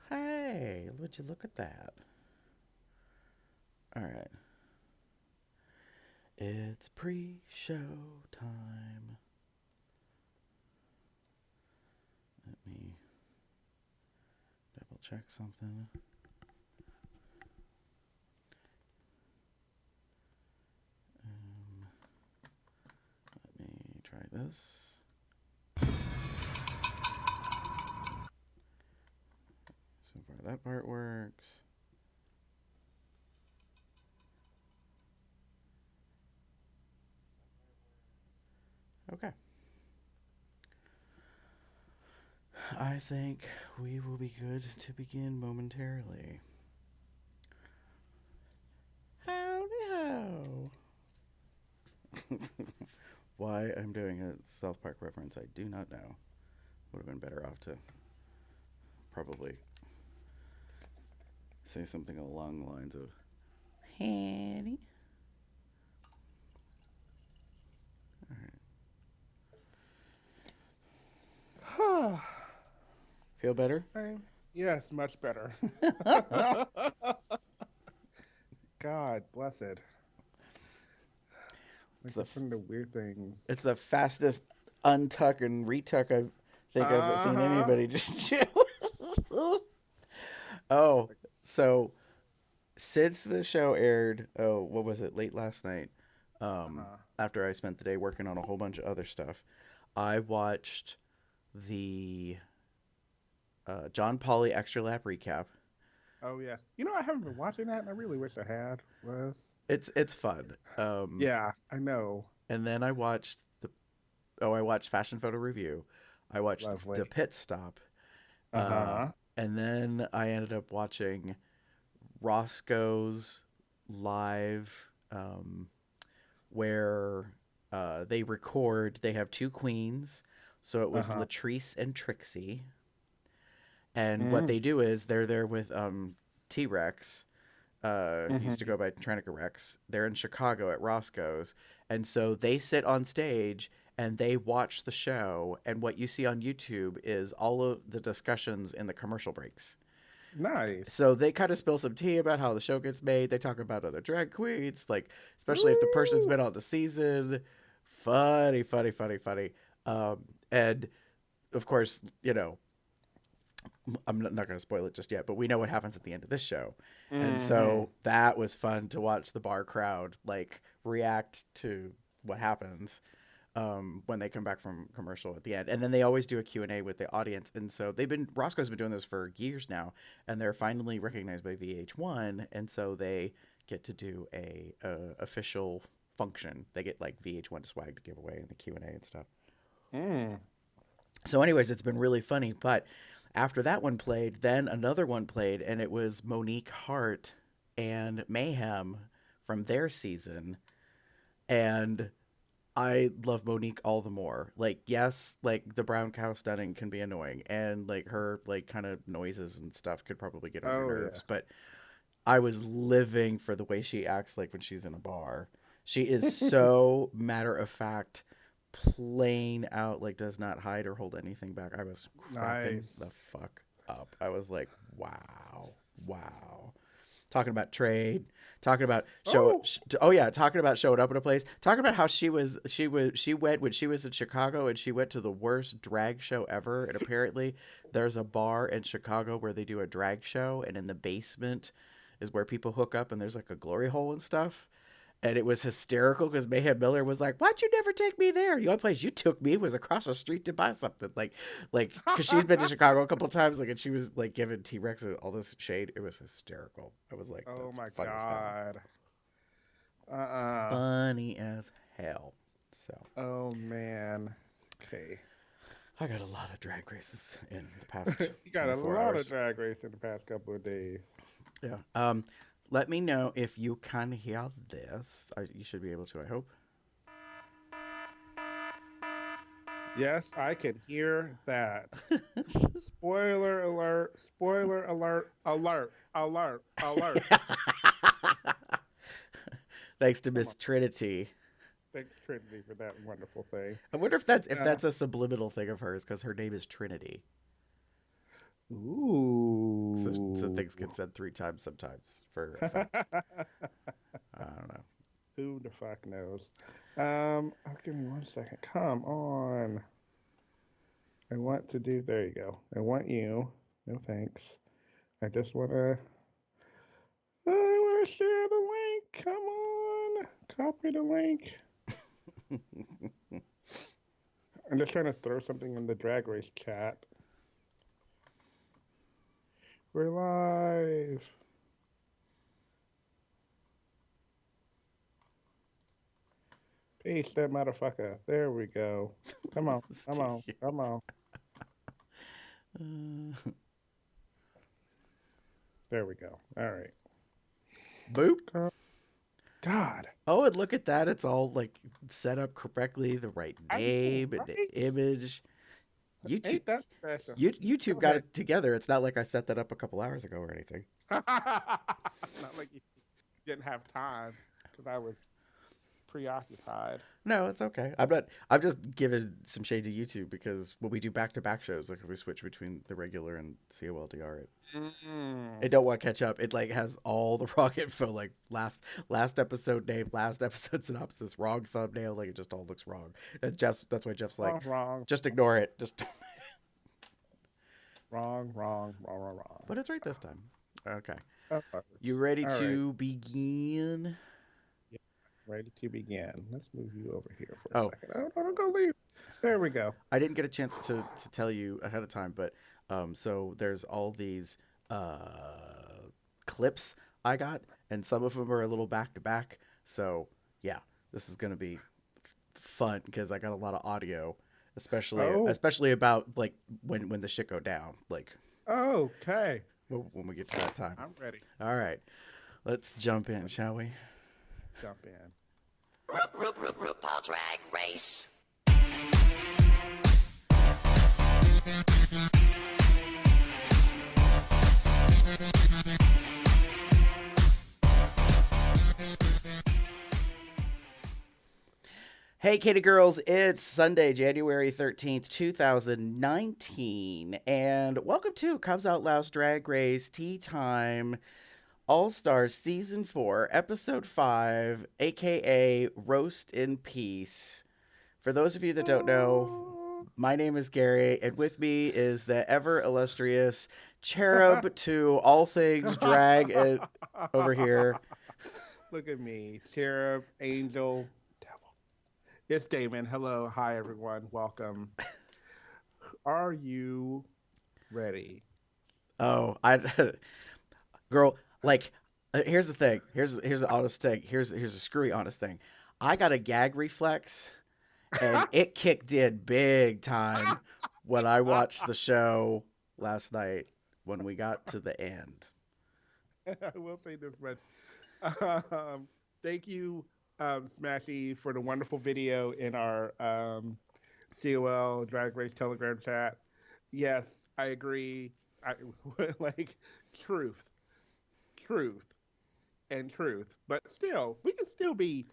Hey, would you look at that? All right. It's pre-show time. Let me double check something. Let me try this. So far that part works. Okay. I think we will be good to begin momentarily. Howdy ho! Why I'm doing a South Park reference, I do not know. Would have been better off to probably say something along the lines of Hanny. All right. Feel better? Yes, much better. God bless it. Like it's the weird things. It's the fastest untuck and retuck I think I've seen anybody just do. Oh, so since the show aired, what was it, late last night, after I spent the day working on a whole bunch of other stuff, I watched the John Pauly Extra Lap recap. Oh yes, I haven't been watching that, and I really wish I had. It's fun. Yeah, I know. And then I watched I watched Fashion Photo Review. I watched Lovely. the Pit Stop. And then I ended up watching Roscoe's live, where they record. They have two queens, so it was Latrice and Trixie. And what they do is they're there with T-Rex. Used to go by Tranica Rex. They're in Chicago at Roscoe's, and so they sit on stage and they watch the show. And what you see on YouTube is all of the discussions in the commercial breaks. Nice. So they kind of spill some tea about how the show gets made. They talk about other drag queens, like especially if the person's been on the season. Funny. And of course, I'm not going to spoil it just yet, but we know what happens at the end of this show. And so that was fun to watch the bar crowd like react to what happens when they come back from commercial at the end. And then they always do a Q&A with the audience. And so Roscoe's been doing this for years now, and they're finally recognized by VH1. And so they get to do a official function. They get like VH1 swag to give away in the Q&A and stuff. So anyways, it's been really funny. But after that one played, then another one played, and it was Monique Hart and Mayhem from their season. And I love Monique all the more. Like, yes, like the brown cow stunning can be annoying, and like her like kind of noises and stuff could probably get on your nerves. But I was living for the way she acts like when she's in a bar. She is so matter of fact, plain out, like does not hide or hold anything back. I was cracking the fuck up. I was like, wow. Talking about trade, talking about talking about showing up at a place, talking about how she went when she was in Chicago, and she went to the worst drag show ever. And apparently there's a bar in Chicago where they do a drag show, and in the basement is where people hook up, and there's like a glory hole and stuff. And it was hysterical because Mayhem Miller was like, "Why'd you never take me there? The only place you took me was across the street to buy something." Like, because she's been to Chicago a couple of times, like, and she was like giving T-Rex all this shade. It was hysterical. I was like, "Oh my funny god, funny as hell." So. Oh man. Okay. I got a lot of drag races in the past. You got a lot of drag race in the past couple of days. Yeah. Let me know if you can hear this. You should be able to, I hope. Yes, I can hear that. Spoiler alert, spoiler alert, alert, alert. Thanks to Miss Trinity. Thanks, Trinity, for that wonderful thing. I wonder if that's Uh, a subliminal thing of hers because her name is Trinity. So ooh. things get said 3 times sometimes for effect. I don't know. Who the fuck knows? Oh, give me 1 second. Come on. I want to do, there you go. I want you. No thanks. I just I want to share the link. Come on. Copy the link. I'm just trying to throw something in the drag race chat. We're live. Peace, that motherfucker. There we go. Come on. Come on. Come on. There we go. All right. Boop. God. Oh, and look at that. It's all like set up correctly, the right I know, name and the right? image. YouTube Ain't that special? YouTube Go got ahead. it together. It's not like I set that up a couple hours ago or anything. Not like you didn't have time because I was preoccupied. No, it's okay. I'm just giving some shade to YouTube because when we do back-to-back shows, like if we switch between the regular and COLDR, it Mm-mm. don't want to catch up. It like has all the wrong info, like last episode name, last episode synopsis, wrong thumbnail, like it just all looks wrong. And that's why Jeff's like, Wrong, wrong, just ignore it. Just wrong, wrong, wrong, wrong, wrong. but it's right this time. Okay. Oh, You ready all right. to begin? Yeah, ready to begin. Let's move you over here for a Oh, second. Oh, don't go leave. There we go. I didn't get a chance to tell you ahead of time, but so there's all these clips I got, and some of them are a little back to back. So yeah, this is gonna be fun because I got a lot of audio, Oh, especially about like when the shit go down, like okay. when we get to that time. I'm ready. All right, let's jump in, shall we? Jump in. RuPaul Drag Race. Hey, Kitty Girls, it's Sunday, January 13th, 2019, and welcome to Cubs Out Loud's Drag Race T-Time All-Stars Season 4, Episode 5, aka Roast in Peace. For those of you that don't know, Oh. my name is Gary, and with me is the ever-illustrious cherub to all things drag over here. Look at me. Cherub, angel, devil. It's Damon. Hello. Hi, everyone. Welcome. Are you ready? Oh, I girl, like, here's the thing. Here's the honest thing. Here's a screwy honest thing. I got a gag reflex, and it kicked in big time when I watched the show last night when we got to the end. I will say this much. Thank you, Smashy, for the wonderful video in our COL Drag Race Telegram chat. Yes, I agree. I like truth, truth, and truth. But still, we can still be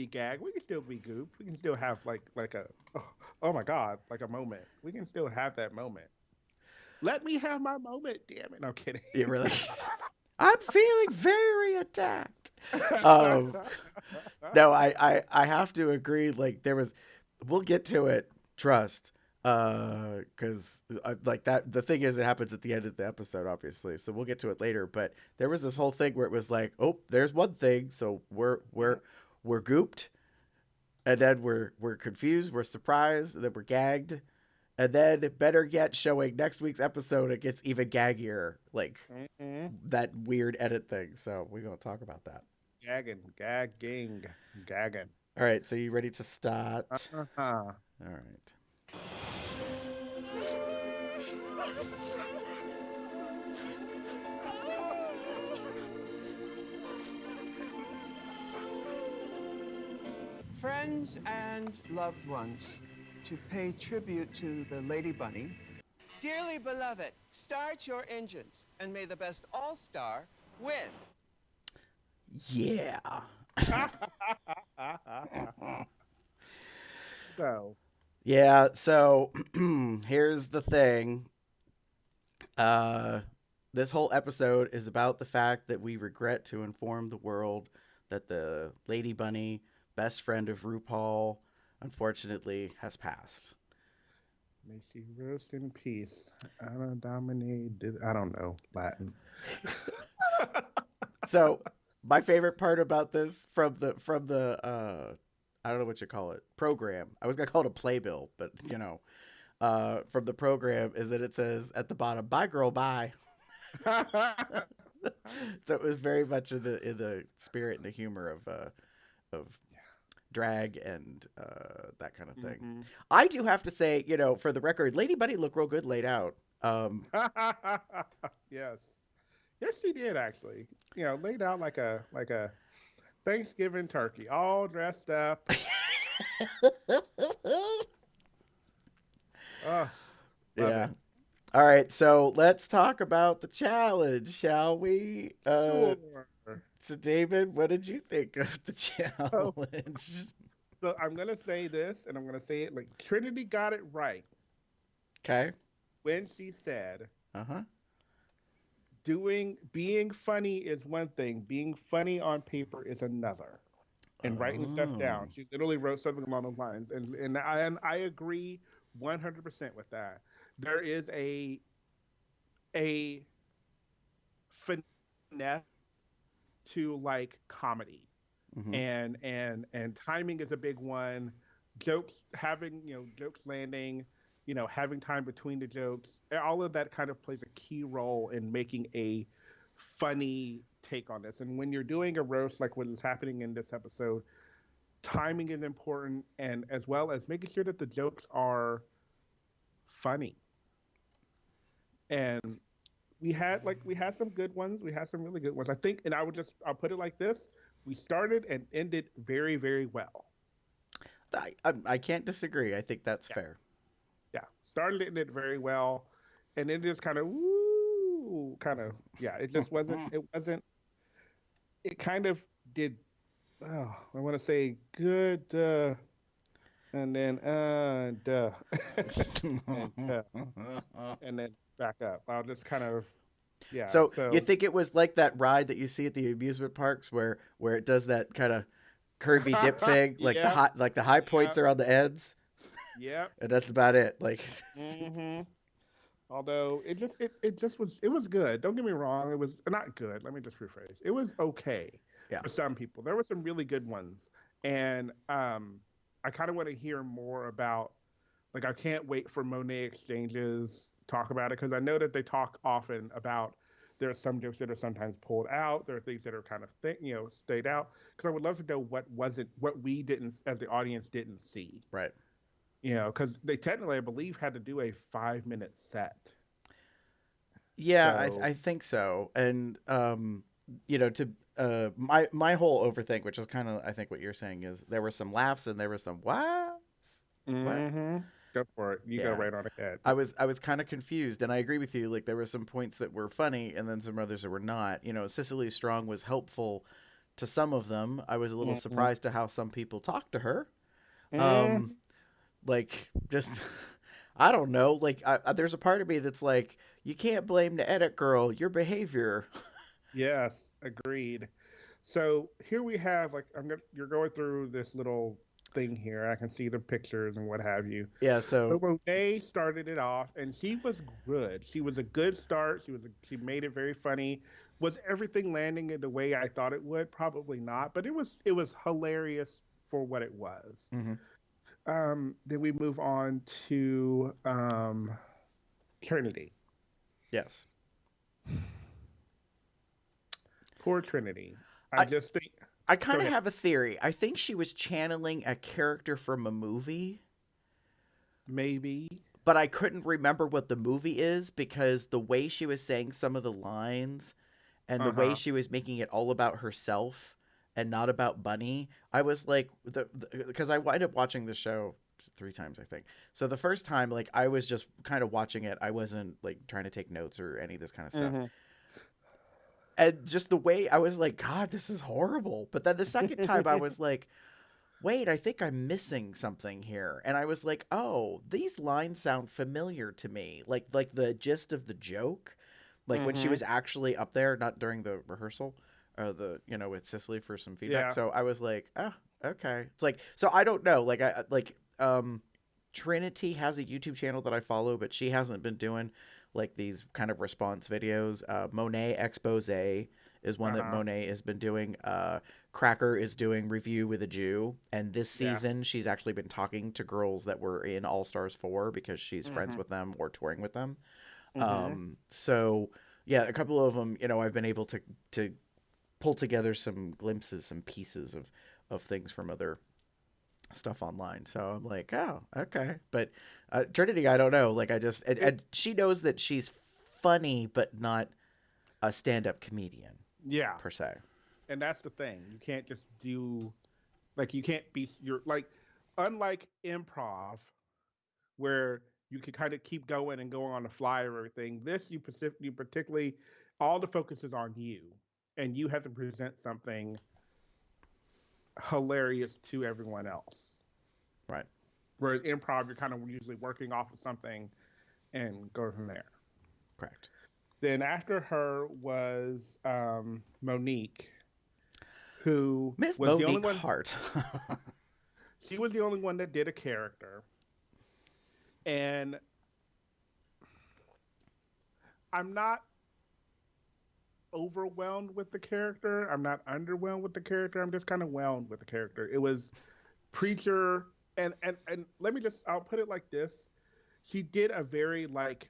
gagged. We can still be gooped. We can still have like a oh my god, like a moment. We can still have that moment. Let me have my moment, damn it. No I'm kidding. It really. I'm feeling very attacked. Um, no, I have to agree. Like there was, we'll get to it. Trust, because like that. The thing is, it happens at the end of the episode, obviously. So we'll get to it later. But there was this whole thing where it was like, oh, there's one thing. So we're gooped, and then we're confused, we're surprised, and then we're gagged, and then better yet, showing next week's episode, it gets even gaggier, like Mm-mm. that weird edit thing. So we're gonna talk about that. Gagging, gagging, gagging. All right, so you ready to start? Uh-huh. All right. Friends and loved ones, to pay tribute to the Lady Bunny. Dearly beloved, start your engines, and may the best all-star win. Yeah. So, Yeah, so here's the thing. Uh, this whole episode is about the fact that we regret to inform the world that the Lady Bunny, best friend of RuPaul, unfortunately has passed. may she rest in peace. Anna Domine did I don't know Latin. So my favorite part about this from the I don't know what you call it, program. I was gonna call it a playbill, but from the program is that it says at the bottom, "Bye, girl, bye." So it was very much in the spirit and the humor of drag and that kind of thing. Mhm. I do have to say, for the record, Lady Bunny looked real good laid out. Yes. Yes, she did actually. Laid out like a Thanksgiving turkey, all dressed up. Oh, love Yeah. it. All right, so let's talk about the challenge, shall we? Sure. So David, what did you think of the So, challenge? so I'm gonna say this, and I'm gonna say it like Trinity got it right Okay. when she said, Uh huh. being funny is one thing, being funny on paper is another. And writing stuff Oh. down. She literally wrote something along those lines, and I agree 100% with that. There is a finesse to like comedy, Mm-hmm. and timing is a big one. Jokes landing, having time between the jokes, all of that kind of plays a key role in making a funny take on this. And when you're doing a roast like what is happening in this episode, timing is important, and as well as making sure that the jokes are funny. And we had some good ones, we had some really good ones, I think. And I'll put it like this: we started and ended very, very well. I can't disagree. I think that's Yeah, fair. yeah, started and ended very well. And then just kind of woo, kind of, yeah, it just wasn't it kind of did. Oh, I want to say good, and then duh, and and then back up. I'll just kind of, yeah. So you So think it was like that ride that you see at the amusement parks where it does that kind of curvy dip thing, yep, like the high points yep, are on the ends, yep. and that's about it. Like, Hmm. Although it was good. Don't get me wrong. It was not good. Let me just rephrase. It was okay yeah, for some people. There were some really good ones, and I kind of want to hear more about. Like, I can't wait for Monet Exchanges talk about it, because I know that they talk often about there are some jokes that are sometimes pulled out. There are things that are kind of stayed out. Because I would love to know what we didn't, as the audience, didn't see. right. Because they technically, I believe, had to do a 5-minute set. Yeah, So I think so. And to my whole overthink, which is kind of I think what you're saying is there were some laughs and there were some what? hmm go for it. You go Yeah. right on ahead. I was kind of confused, and I agree with you. Like there were some points that were funny, and then some others that were not. Cicely Strong was helpful to some of them. I was a little Hmm. surprised to how some people talked to her. Mm, Um, like just I don't know. Like there's a part of me that's like, you can't blame the edit girl. Your behavior. yes, agreed. So here we have, like, you're going through this little thing here. I can see the pictures and what have you. Yeah. So So Monet started it off, and she was good. She was a good start. She made it very funny. Was everything landing in the way I thought it would? Probably not, but it was hilarious for what it was. mhm. Then we move on to Trinity. Yes. Poor Trinity. I I just think. I Go kind of ahead. have a theory. I think she was channeling a character from a movie, Maybe. but I couldn't remember what the movie is because the way she was saying some of the lines and the Uh way huh. she was making it all about herself and not about Bunny, I was like, because I wind up watching the show 3 times, I think. So the first time, like, I was just kind of watching it. I wasn't like trying to take notes or any of this kind of stuff. Hmm. And just the way I was like, God, this is horrible. But then the second time I was like, wait, I think I'm missing something here. And I was like, oh, these lines sound familiar to me. Like the gist of the joke, like when she Mm-hmm. was actually up there, not during the rehearsal, with Cicely for some feedback. Yeah. So I was like, oh, okay. It's like, so I don't know. Trinity has a YouTube channel that I follow, but she hasn't been doing like these kind of response videos. Monet Expose is one that Uh-huh. Monet has been doing. Cracker is doing Review with a Jew, and this Yeah. season she's actually been talking to girls that were in All Stars 4 because she's friends Mm-hmm. with them or touring with them. Mm-hmm. So yeah, a couple of them, I've been able to pull together some glimpses, some pieces of things from other stuff online. So I'm like, oh, okay. But Trinity, I don't know. Like, I just and she knows that she's funny, but not a stand-up comedian Yeah. per se. And that's the thing. You can't just do like you can't be you're like unlike improv where you can kind of keep going and go on the fly or everything. This you particularly all the focus is on you, and you have to present something hilarious to everyone else. Right. Whereas improv, you're kind of usually working off of something and go from there. Correct. Then after her was Monique, who Miss was the only Monique one. Hart. She was the only one that did a character, and I'm not overwhelmed with the character. I'm not underwhelmed with the character. I'm just kind of whelmed with the character. It was preacher, and let me just I'll put it like this: she did a very like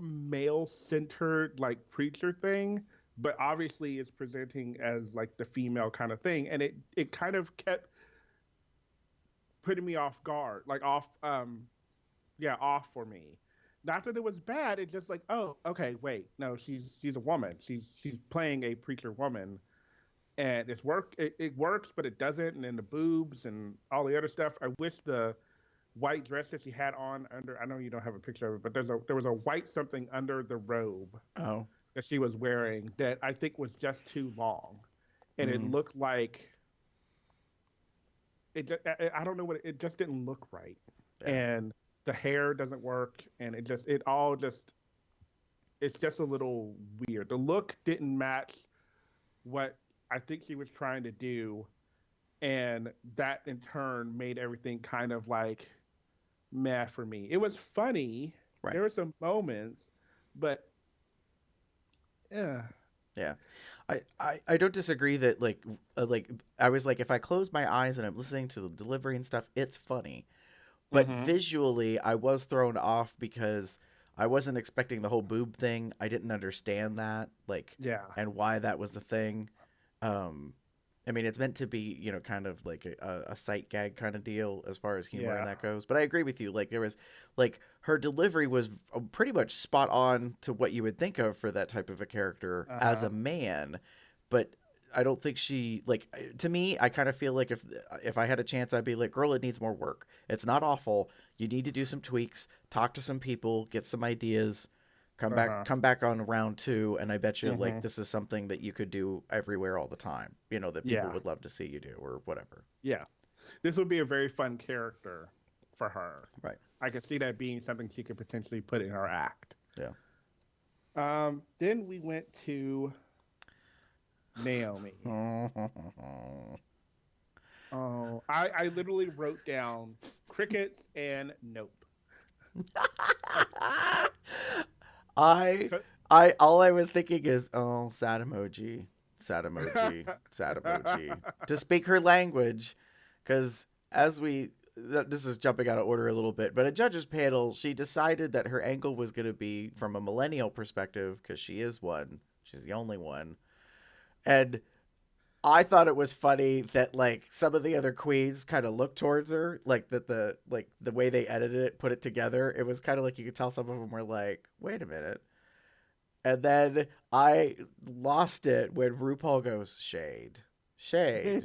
male centered like preacher thing, but obviously it's presenting as like the female kind of thing, and it kind of kept putting me off guard, like off for me. Not that it was bad, it's just like, oh, okay, wait, no, she's a woman. She's playing a preacher woman, and it works, but it doesn't. And then the boobs and all the other stuff. I wish the white dress that she had on under. I know you don't have a picture of it, but there was a white something under the robe Oh. that she was wearing that I think was just too long, and it Mm. looked like it. I don't know what it just didn't look right, Yeah. and the hair doesn't work, and it all just it's just a little weird. The look didn't match what I think she was trying to do, and that in turn made everything kind of like meh for me. It was funny. Right. There were some moments, but yeah. Yeah. I don't disagree that like I was like, if I close my eyes and I'm listening to the delivery and stuff, it's funny. But Mm-hmm. visually, I was thrown off because I wasn't expecting the whole boob thing. I didn't understand that, like, Yeah. and why that was the thing. Um, I mean, it's meant to be, kind of like a sight gag kind of deal as far as humor and Yeah. that goes. But I agree with you. Like, there was, like, her delivery was pretty much spot on to what you would think of for that type of a character as Uh-huh. a man. But I don't think she like to me. I kind of feel like if I had a chance, I'd be like, "Girl, it needs more work. It's not awful. You need to do some tweaks, talk to some people, get some ideas, Uh-huh. come back on round two, and I bet you like Mm-hmm. this is something that you could do everywhere all the time. That people Yeah. would love to see you do or whatever." Yeah. This would be a very fun character for her. Right. I could see that being something she could potentially put in her act. Yeah. Then we went to Naomi. Oh, I literally wrote down crickets and nope. I I all I was thinking is, oh, sad emoji, sad emoji, sad emoji. To speak her language, because this is jumping out of order a little bit, but a judges panel, she decided that her angle was going to be from a millennial perspective because she is one, she's the only one, and I thought it was funny that like some of the other queens kind of looked towards her, like that the way they edited it, put it together, it was kind of like you could tell some of them were like, wait a minute. And then I lost it when RuPaul goes, shade, shade,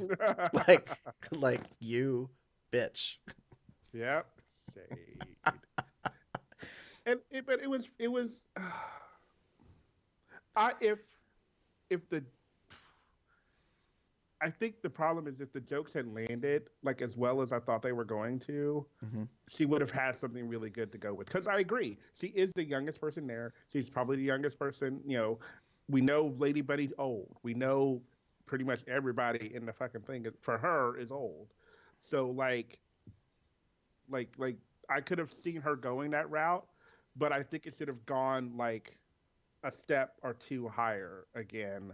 like like you bitch. Yep. Shade. But it was I if if the I think the problem is if the jokes had landed like as well as I thought they were going to, Mm-hmm. she would have had something really good to go with. Because I agree, she is the youngest person there. She's probably the youngest person. You know, we know Lady Buddy's old. We know pretty much everybody in the fucking thing for her is old. So like I could have seen her going that route, but I think it should have gone like a step or two higher again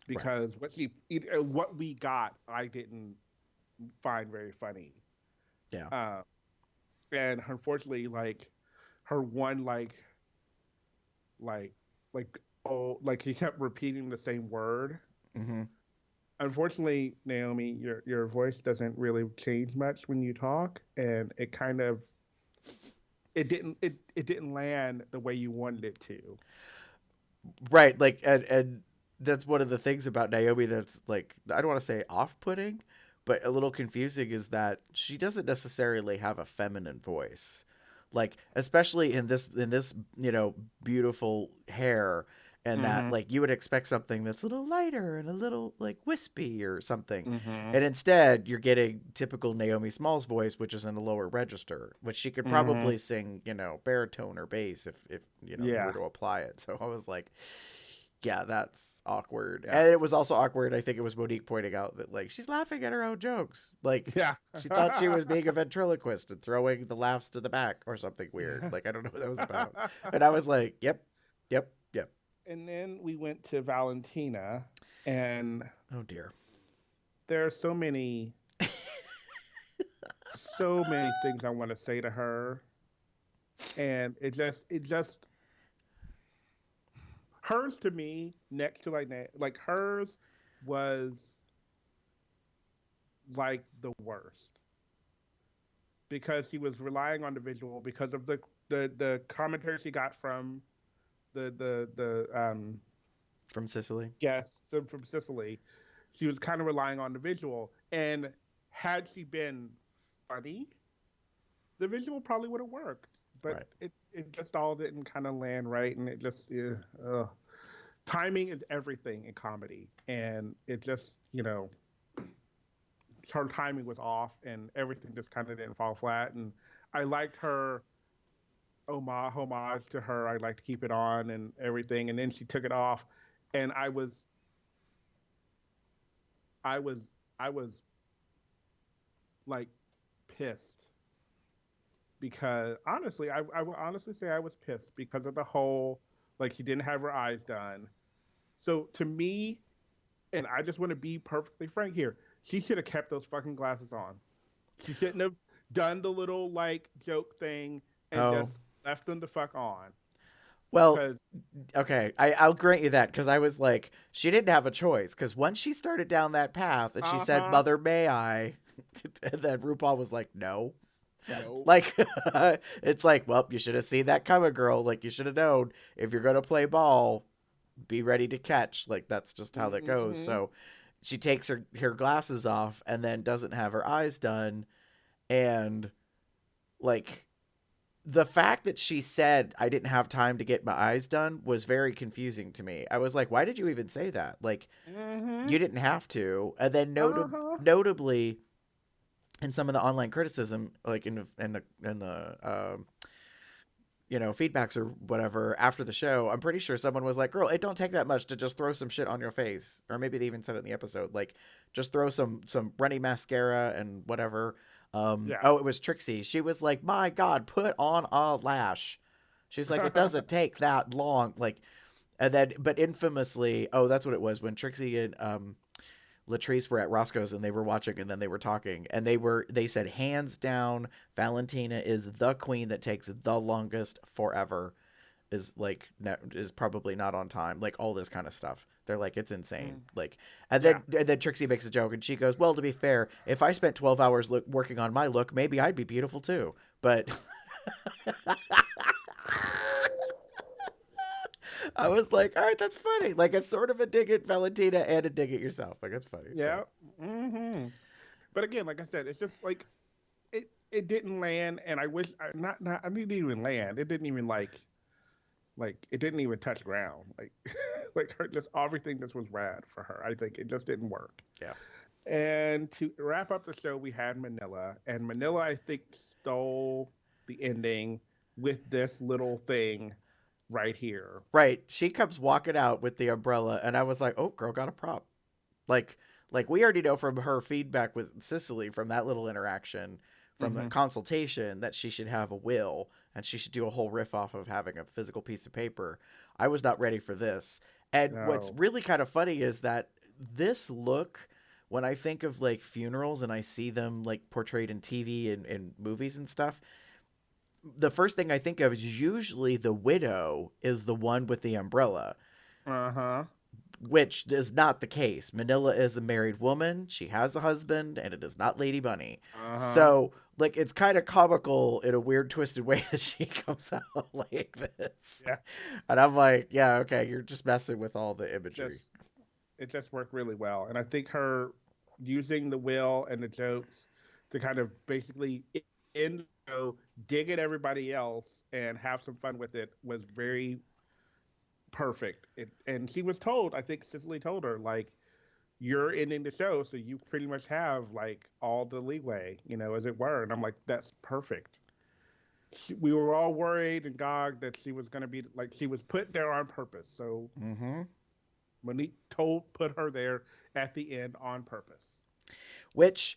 Right. because what we got I didn't find very funny. Yeah. Uh, and unfortunately, like her one like like like she kept repeating the same word. Mm-hmm. Unfortunately, Naomi, your voice doesn't really change much when you talk, and it kind of it didn't land the way you wanted it to. Right. Like, and that's one of the things about Naomi that's like, I don't want to say off-putting, but a little confusing is that she doesn't necessarily have a feminine voice. Like, especially in this, beautiful hair, and that Mm-hmm. like you would expect something that's a little lighter and a little like wispy or something. Mm-hmm. And instead you're getting typical Naomi Smalls voice, which is in a lower register, which she could Mm-hmm. probably sing, baritone or bass if you were Yeah. to apply it. So I was like, yeah, that's awkward. Yeah. And it was also awkward. I think it was Monique pointing out that like she's laughing at her own jokes. Like Yeah. she thought she was being a ventriloquist and throwing the laughs to the back or something weird. Like I don't know what that was about. And I was like, yep, yep, yep. And then we went to Valentina, and Oh dear. there are so many things I want to say to her, and it just hers to me next to like hers was like the worst because she was relying on the visual because of the commentary she got from the From Sicily. guests from Sicily. She was kind of relying on the visual, and had she been funny, the visual probably would have worked. But Right. it just all didn't kind of land right, and it just timing is everything in comedy, and it just her timing was off, and everything just kind of didn't fall flat. And I liked her homage to her. I like to keep it on and everything, and then she took it off, and I was I was like pissed because honestly, I would honestly say I was pissed because of the whole like she didn't have her eyes done. So to me, and I just want to be perfectly frank here, she should have kept those fucking glasses on. She shouldn't have done the little like joke thing and Oh. just left them the fuck on Well, because okay, I'll grant you that because I was like, she didn't have a choice because once she started down that path and she said, uh-huh, "Mother, may I?" and then RuPaul was like, "No." no, Like, it's like, well, you should have seen that coming, girl. Like, you should have known if you're gonna play ball, be ready to catch. Like, that's just how that goes. mm-hmm. So, she takes her glasses off and then doesn't have her eyes done, and like the fact that she said I didn't have time to get my eyes done was very confusing to me. I was like, why did you even say that? Like, Mm-hmm. you didn't have to. And then Uh-huh. notably, in some of the online criticism, like in the feedbacks or whatever after the show, I'm pretty sure someone was like, "Girl, it don't take that much to just throw some shit on your face," or maybe they even said it in the episode, like, just throw some runny mascara and whatever. Yeah. Oh, it was Trixie. She was like, "My God, put on a lash." She's like, "It doesn't take that long." Like, and then, but infamously, oh, that's what it was when Trixie and Latrice were at Roscoe's and they were watching and then they were talking and they said hands down Valentina is the queen that takes the longest forever, is like is probably not on time, like all this kind of stuff. They're like, it's insane. Mm. Like, and Yeah. then Trixie makes a joke and she goes, well, to be fair, if I spent 12 hours working on my look, maybe I'd be beautiful too. But I was like, all right, that's funny. Like, it's sort of a dig at Valentina and a dig at yourself. Like, it's funny. Yeah. So Mm-hmm. But again, like I said, it's just like it didn't land, and I wish I not I didn't even land. It didn't even Like it didn't even touch ground. Like like her just everything just was rad for her. I think it just didn't work. Yeah. And to wrap up the show, we had Manila, and Manila I think stole the ending with this little thing right here. Right. She comes walking out with the umbrella, and I was like, "Oh, girl got a prop." Like, like we already know from her feedback with Cicely from that little interaction, from the Hmm. consultation, that she should have a will and she should do a whole riff off of having a physical piece of paper. I was not ready for this. And what's No. really kind of funny is that this look, when I think of like funerals and I see them like portrayed in TV and movies and stuff, the first thing I think of is usually the widow is the one with the umbrella, Uh huh. which is not the case. Manila is a married woman. She has a husband, and it is not Lady Bunny. Uh huh. So, like, it's kind of comical in a weird, twisted way that she comes out like this. Yeah. And I'm like, yeah, okay, you're just messing with all the It imagery. just it just worked really well, and I think her using the will and the jokes to kind of basically in the show dig at everybody else and have some fun with it was very perfect. And she was told, I think Cicely told her, like, you're ending the show, so you pretty much have like all the leeway, as it were. And I'm like, that's perfect. We were all worried and gagged that she was going to be like, she was put there on purpose. So Mm-hmm. Monique put her there at the end on purpose. Which,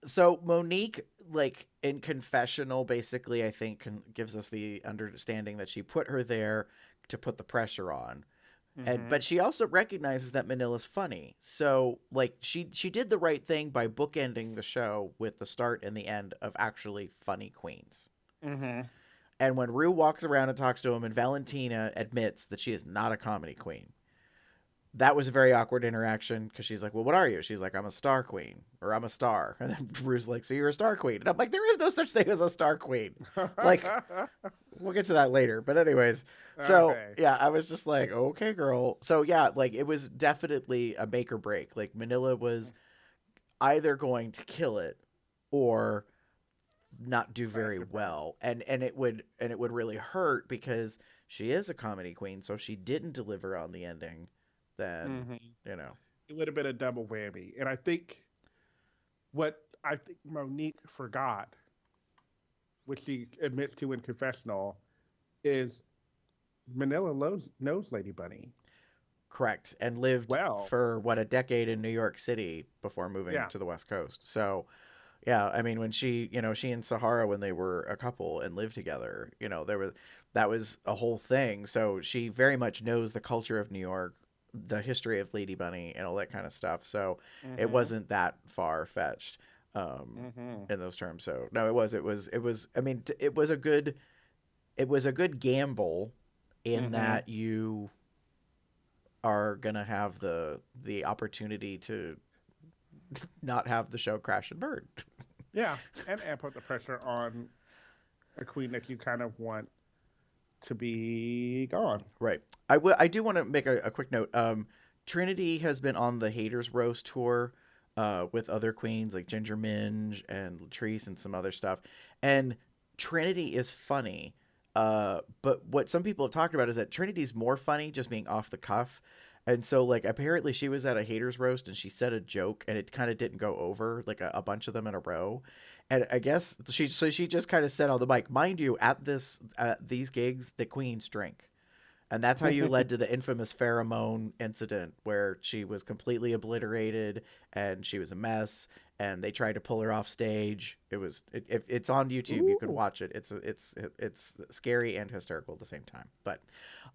so Monique, like in confessional, basically, I think gives us the understanding that she put her there to put the pressure on. And Mm-hmm. but she also recognizes that Manila's funny. So like she did the right thing by bookending the show with the start and the end of actually funny queens. Mm-hmm. And when Rue walks around and talks to him and Valentina admits that she is not a comedy queen, that was a very awkward interaction because she's like, "Well, what are you?" She's like, "I'm a star queen," or "I'm a star." And then Rue's like, "So you're a star queen?" And I'm like, "There is no such thing as a star queen." Like, we'll get to that later. But anyways, so Okay. yeah, I was just like, "Okay, girl." So yeah, like it was definitely a make or break. Like Manila was either going to kill it or not do Crash very and burn. well, and it would really hurt because she is a comedy queen. So if she didn't deliver on the ending, then Mm-hmm. you know. It would have been a double whammy. And I think Monique forgot, which she admits to in confessional, is Manila knows Lady Bunny. Correct. And lived Well, for what, a decade in New York City before moving yeah. to the West Coast. So, yeah, I mean, when she and Sahara, when they were a couple and lived together, that was a whole thing. So she very much knows the culture of New York, the history of Lady Bunny, and all that kind of stuff. So it Mm-hmm. wasn't that far fetched Mm-hmm. in those terms. So no, it was. I mean, it was a good gamble in Mm-hmm. that you are gonna have the opportunity to not have the show crash and burn. Yeah. And put the pressure on a queen that you kind of want to be gone. Right. I do want to make a quick note. Trinity has been on the Haters Roast tour with other queens like Ginger Minge and Latrice and some other stuff. And Trinity is funny. But what some people have talked about is that Trinity's more funny just being off the cuff. And so, like, apparently she was at a haters roast and she said a joke and it kind of didn't go over, like a bunch of them in a row. And I guess she just kind of said on the mic, mind you, at these gigs, the queens drink. And that's how you led to the infamous pheromone incident where she was completely obliterated and she was a mess and they tried to pull her off stage. It's on YouTube. You can Ooh. watch it. It's scary and hysterical at the same time. But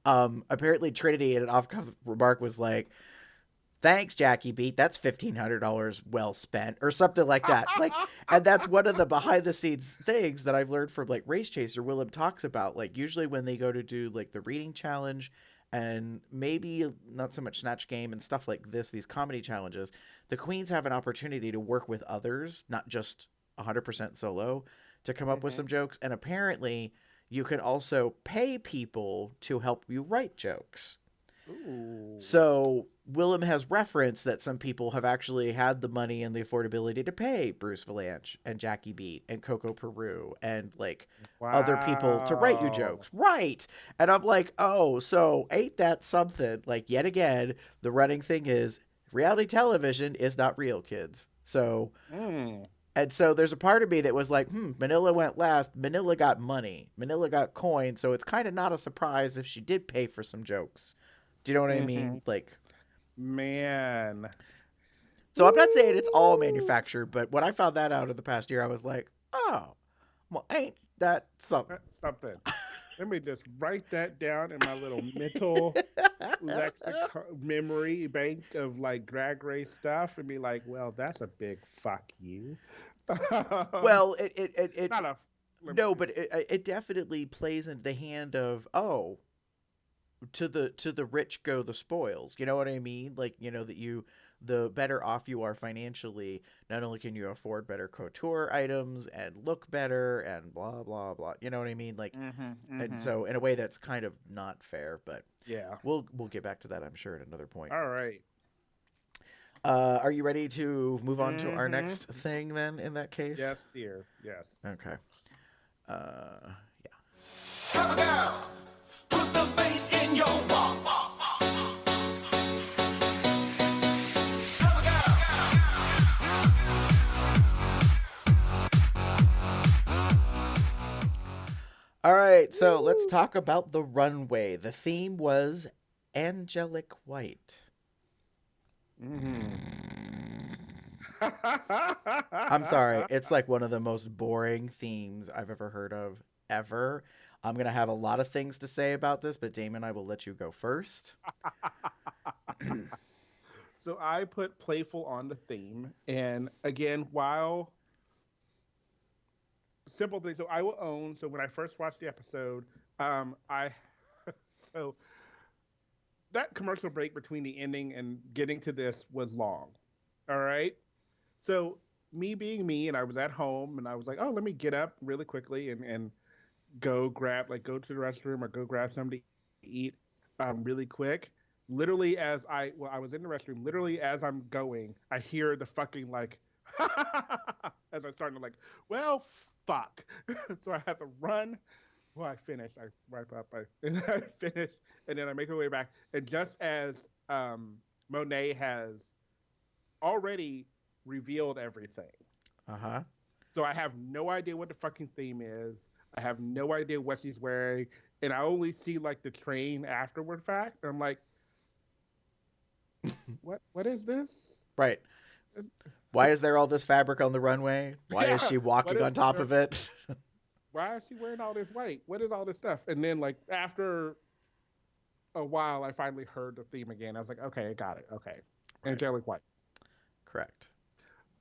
apparently Trinity in an off-cuff remark was like, "Thanks, Jackie Beat. That's $1,500 well spent," or something like that. Like, and that's one of the behind the scenes things that I've learned from like Race Chaser. Willem talks about, like, usually when they go to do like the reading challenge and maybe not so much Snatch Game and stuff like this, these comedy challenges, the queens have an opportunity to work with others, not just 100% solo, to come up with Mm-hmm. some jokes. And apparently, you can also pay people to help you write jokes. Ooh. So Willem has referenced that some people have actually had the money and the affordability to pay Bruce Valanche and Jackie Beat and Coco Peru and like other people to write you Wow. jokes. Right. And I'm like, oh, so ain't that something? Like, yet again, the running thing is reality television is not real, kids. So, Mm. and so there's a part of me that was like, Manila went last. Manila got money. Manila got coin. So it's kind of not a surprise if she did pay for some jokes. Do you know what I Hmm. mean? Like, Man. so I'm not saying it's all Woo! manufactured, but when I found that out in the past year, I was like, oh, well, ain't that something? That's something. Let me just write that down in my little mental lexicon memory bank of like drag race stuff and be like, well, that's a big fuck you. um, Well, it not a no, but it definitely plays into the hand of, oh, to the rich go the spoils. You know what I mean? Like, you know, that you, the better off you are financially, not only can you afford better couture items and look better and blah blah blah. You know what I mean? Like, hmm and hmm so in a way that's kind of not fair, but Yeah. we'll get back to that, I'm sure, at another point. All right. Are you ready to move on to our Mm-hmm. next thing then? In that case, Yes, dear. Yes. okay. Yeah. Cover girl, put the bass in your walk. Cover girl. All right, so let's Woo. talk about the runway. The theme was angelic white. I'm sorry, it's like one of the most boring themes I've ever heard of ever. I'm gonna have a lot of things to say about this, but Damon, I will let you go first. So I put playful on the theme, and again, while simple thing. So I will own. So when I first watched the episode, I so that commercial break between the ending and getting to this was long. All right. So me being me, and I was at home, and I was like, oh, let me get up really quickly and go grab go to the restroom or go grab something to eat, really quick. Literally, as I was in the restroom. Literally, as I'm going, I hear the fucking like as I'm starting to like, well, fuck. So I have to run. Well, I finish. I wipe up. And I finish, and then I make my way back. And just as Monet has already revealed everything, Uh huh. so I have no idea what the fucking theme is. I have no idea what she's wearing, and I only see like the train afterward fact. And I'm like, what? What is this? Right. Why is there all this fabric on the runway? Why is Yeah. she What walking is on top there? of it? Why is she wearing all this white? What is all this stuff? And then like after a while, I finally heard the theme again. I was like, okay, I got it. Okay, Right. angelic white. Correct.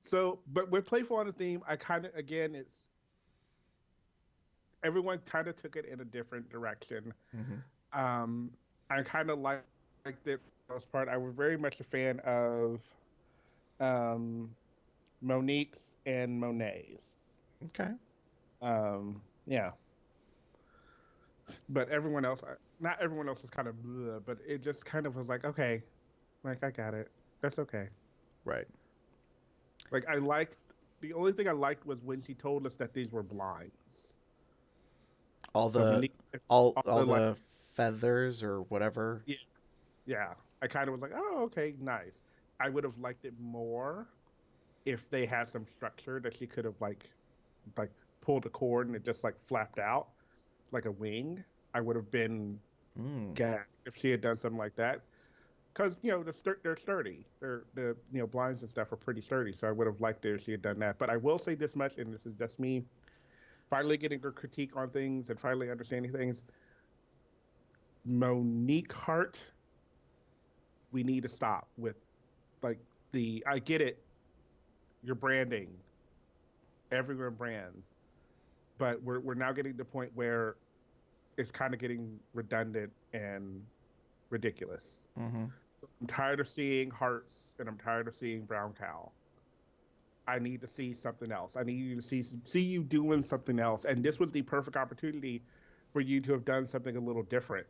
So, but with playful on the theme, I kind of again, it's everyone kind of took it in a different direction. Hmm. Um, I kind of liked it for the most part. I was very much a fan of um, Monique's and Monet's. Okay. Yeah, but everyone else, not everyone else was kind of, bleh, but it just kind of was like, okay, like I got it. That's okay. Right. Like I liked the only thing I liked was when she told us that these were blinds. All So the Monique, all all all the like, the feathers or whatever. yeah, yeah. I kind of was like, oh, okay, nice. I would have liked it more if they had some structure that she could have like pulled a cord and it just like flapped out like a wing. I would have been Mm. gagged if she had done something like that. Because they're sturdy. They're the blinds and stuff are pretty sturdy. So I would have liked it if she had done that. But I will say this much, and this is just me finally getting her critique on things and finally understanding things. Monique Hart, we need to stop with like the. I get it. Your branding, everyone brands, but we're now getting to the point where it's kind of getting redundant and ridiculous. Mm-hmm. I'm tired of seeing hearts and I'm tired of seeing brown cow. I need to see something else. I need you to see you doing something else. And this was the perfect opportunity for you to have done something a little different.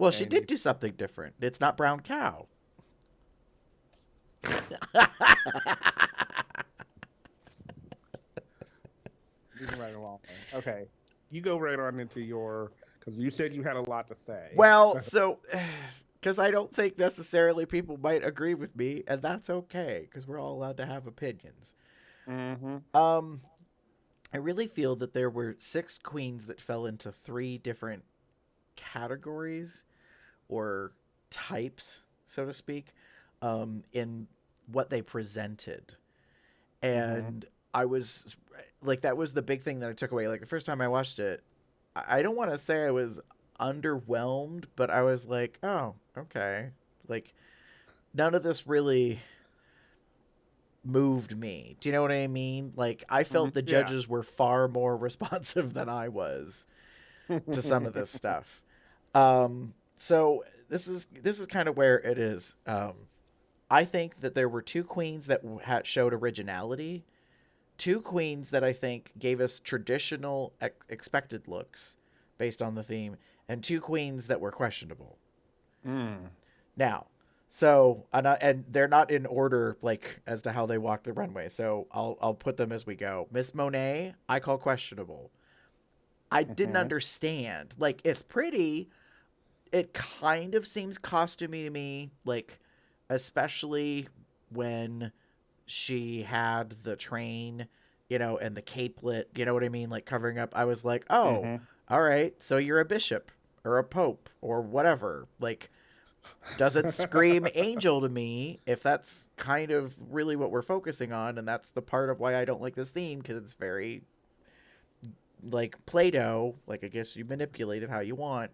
Well, she And did do something different. It's not brown cow. moving right along. Okay, you go right on into your because you said you had a lot to say. Well, so because I don't think necessarily people might agree with me, and that's okay because we're all allowed to have opinions. Mm-hmm. Um, I really feel that there were 6 queens that fell into 3 different categories or types, so to speak, in what they presented. Mm-hmm. And I was like, that was the big thing that I took away. Like, the first time I watched it, I don't want to say I was underwhelmed, but I was like, oh, okay. Like, none of this really moved me. Do you know what I mean? Like, I felt the Yeah. judges were far more responsive than I was to some of this stuff. So this is kind of where it is. I think that there were 2 queens that showed originality, 2 queens that I think gave us traditional expected looks based on the theme, and 2 queens that were questionable. Mm. Now, so and they're not in order like as to how they walk the runway. So I'll put them as we go. Miss Monet, I call questionable. I didn't Mm-hmm. understand. Like, it's pretty. It kind of seems costumey to me, like, especially when she had the train, and the capelet, you know what I mean, like covering up. I was like, oh, Mm-hmm. all right, so you're a bishop or a pope or whatever. Like, doesn't scream angel to me if that's kind of really what we're focusing on, and that's the part of why I don't like this theme, because it's very like Play-Doh. Like, I guess you manipulate it how you want.